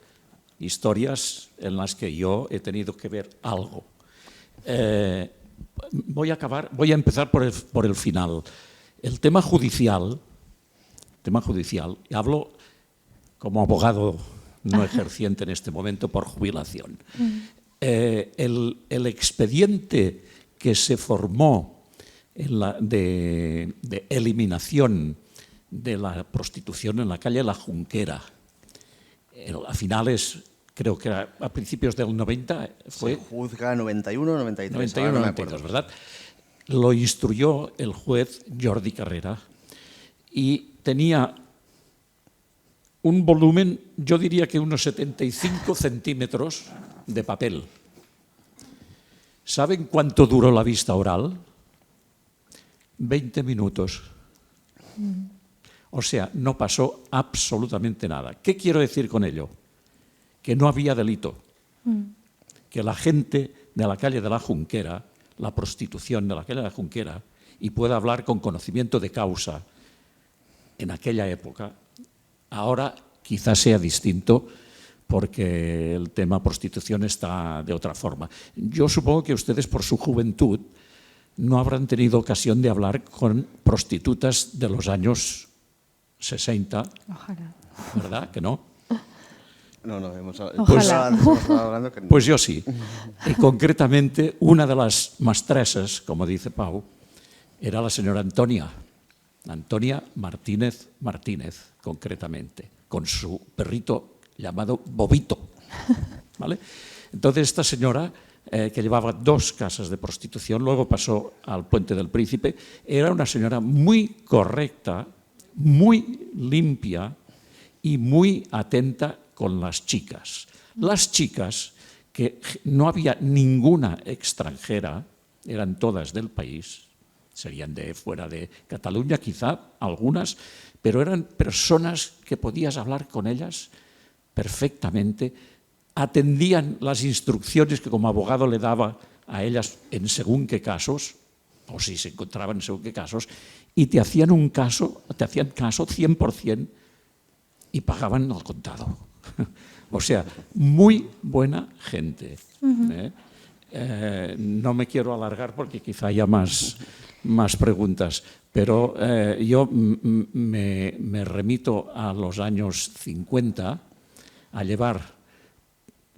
historias en las que yo he tenido que ver algo. Voy a empezar por el final. El tema judicial, y hablo como abogado no ejerciente en este momento por jubilación. El expediente que se formó de eliminación de la prostitución en la calle La Junquera, a finales, creo que a principios del 90, fue... Se juzga 91, 93. 91, 92, ¿verdad? Lo instruyó el juez Jordi Carrera y tenía un volumen, yo diría que unos 75 centímetros de papel. ¿Saben cuánto duró la vista oral? 20 minutos. O sea, no pasó absolutamente nada. ¿Qué quiero decir con ello? Que no había delito. Que la gente de la calle de la Junquera, la prostitución de la calle de la Junquera, y pueda hablar con conocimiento de causa en aquella época, ahora quizás sea distinto porque el tema prostitución está de otra forma. Yo supongo que ustedes por su juventud no habrán tenido ocasión de hablar con prostitutas de los años 60. Ojalá. ¿Verdad que no? No, hemos Ojalá. hablando que no. Pues yo sí. Y concretamente una de las mastresas, como dice Pau, era la señora Antonia Martínez, concretamente, con su perrito llamado Bobito, ¿vale? Entonces esta señora, que llevaba 2 casas de prostitución, luego pasó al Puente del Príncipe, era una señora muy correcta, muy limpia y muy atenta con las chicas. Las chicas, que no había ninguna extranjera, eran todas del país, serían de fuera de Cataluña, quizá algunas, pero eran personas que podías hablar con ellas perfectamente, atendían las instrucciones que como abogado le daba a ellas en según qué casos, o si se encontraban en según qué casos, y te hacían caso 100% y pagaban al contado. O sea, muy buena gente. No me quiero alargar porque quizá haya más preguntas, pero yo me remito a los años 50 a llevar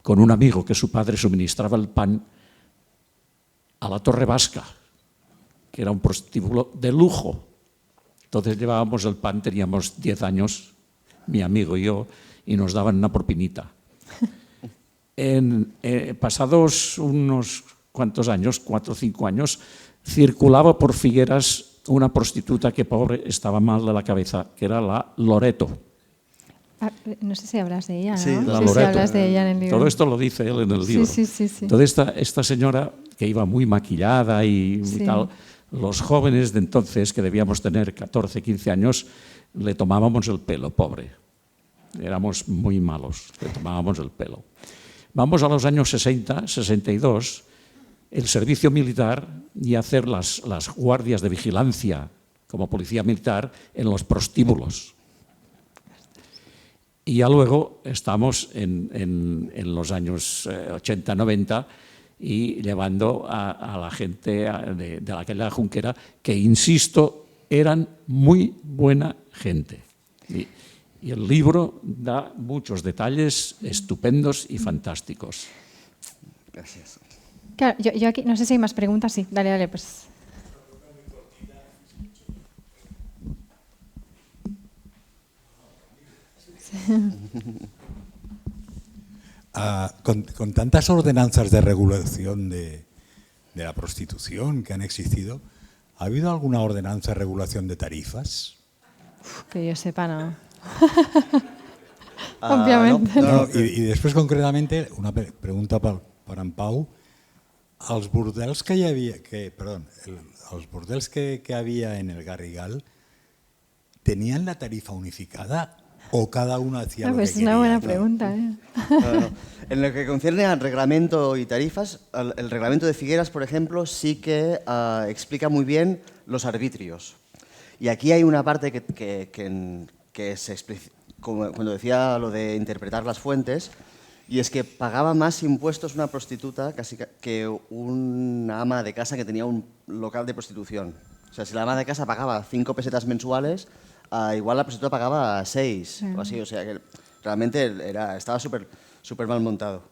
con un amigo que su padre suministraba el pan a la Torre Vasca, que era un prostíbulo de lujo. Entonces llevábamos el pan, teníamos 10 años, mi amigo y yo, y nos daban una propinita. Pasados unos cuantos años, 4 o 5 años, circulaba por Figueras una prostituta que, pobre, estaba mal de la cabeza, que era la Loreto. No sé si hablas de ella, ¿no? Sí, La Sí, Loreto. hablas de ella en el libro. Todo esto lo dice él en el libro. Sí, sí, sí, sí. Entonces esta señora, que iba muy maquillada y Sí. tal, los jóvenes de entonces, que debíamos tener 14, 15 años, le tomábamos el pelo, pobre. Éramos muy malos, le tomábamos el pelo. Vamos a los años 60, 62, el servicio militar y hacer las guardias de vigilancia como policía militar en los prostíbulos. Y ya luego estamos en los años 80, 90 y llevando a la gente de aquella Junquera que, insisto, eran muy buena gente. Y el libro da muchos detalles estupendos y fantásticos. Gracias. Claro, yo aquí, no sé si hay más preguntas, sí, dale, pues. Con tantas ordenanzas de regulación de la prostitución que han existido, ¿ha habido alguna ordenanza de regulación de tarifas? Que yo sepa, no. Ah, Obviamente. No, y después, concretamente, una pregunta para en Pau. Els bordels que hi havia, els bordels que había en el Garrigal, ¿tenían la tarifa unificada o cada uno hacía lo que Pues es quería? una buena No. pregunta, ¿eh? No. En lo que concierne al reglamento y tarifas, el reglamento de Figueras, por ejemplo, sí que explica muy bien los arbitrios. Y aquí hay una parte que se explica, cuando decía lo de interpretar las fuentes, y es que pagaba más impuestos una prostituta casi que una ama de casa que tenía un local de prostitución. O sea, si la ama de casa pagaba 5 pesetas mensuales, igual la prostituta pagaba 6 o así. O sea, que realmente estaba súper mal montado.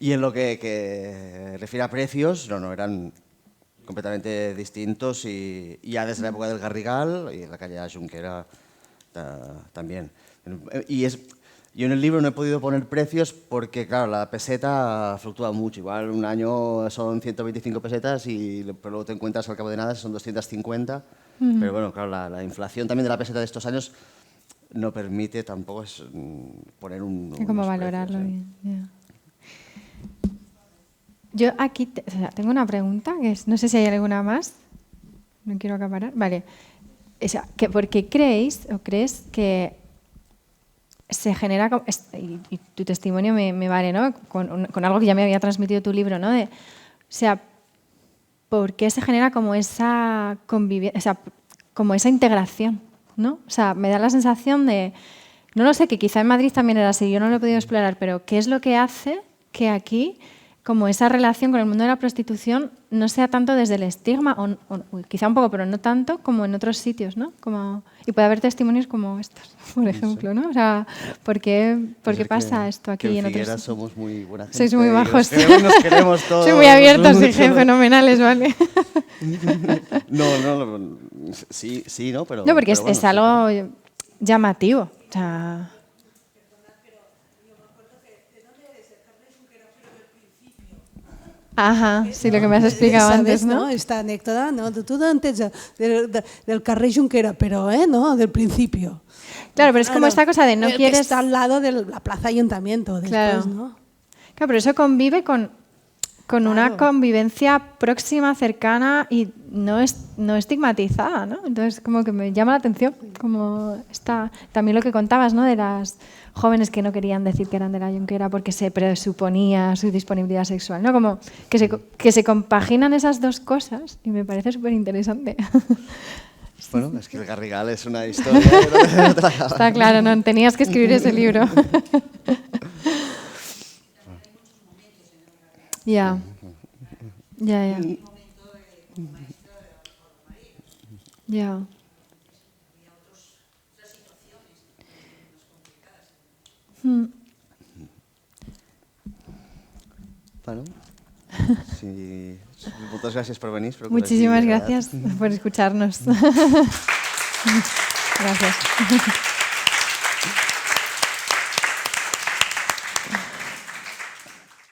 Y en lo que refiere a precios, no, eran completamente distintos y ya desde la época del Garrigal y en la calle Junquera también. Yo en el libro no he podido poner precios porque, claro, la peseta fluctúa mucho. Igual un año son 125 pesetas pero luego te encuentras al cabo de nada son 250. Pero bueno, claro, la inflación también de la peseta de estos años no permite tampoco poner Como valorarlo bien. Yeah. Yo aquí tengo una pregunta, que es, no sé si hay alguna más. No quiero acaparar. Vale. O sea, ¿por qué crees que se genera, y tu testimonio me vale, ¿no? Con algo que ya me había transmitido tu libro, ¿no? O sea, ¿por qué se genera como esa convivencia, o sea, como esa integración, ¿no? O sea, me da la sensación de, no lo sé, que quizá en Madrid también era así, yo no lo he podido explorar, pero ¿qué es lo que hace que aquí, como esa relación con el mundo de la prostitución, no sea tanto desde el estigma, o quizá un poco, pero no tanto, como en otros sitios, ¿no? Y puede haber testimonios como estos, por ejemplo, ¿no? O sea, ¿por qué pasa esto aquí y en otros sitios? Somos muy buena gente. Sois muy majos. Nos queremos todos. Sois muy abiertos, dije, fenomenales, ¿vale? No, sí, ¿no? Pero, no, porque pero bueno, es algo llamativo. O sea, ajá, sí, lo que me has explicado antes, ¿no? Esta anécdota, ¿no? Tú antes del carrer Junquera, pero, ¿no? Del principio. Claro, pero es como esta cosa de no el quieres... que está al lado de la plaza Ayuntamiento, después, Claro. ¿no? Claro, pero eso convive con una convivencia próxima, cercana y no estigmatizada, ¿no? Entonces, como que me llama la atención, como también lo que contabas, ¿no? De las jóvenes que no querían decir que eran de la Junquera porque se presuponía su disponibilidad sexual, ¿no? Como que se compaginan esas dos cosas y me parece súper interesante. Bueno, es que el Garrigal es una historia. Está claro, ¿no? Tenías que escribir ese libro. Ya. Ya. Ya. Bueno, sí, muchas gracias por venir. Muchísimas gracias por escucharnos. Gracias.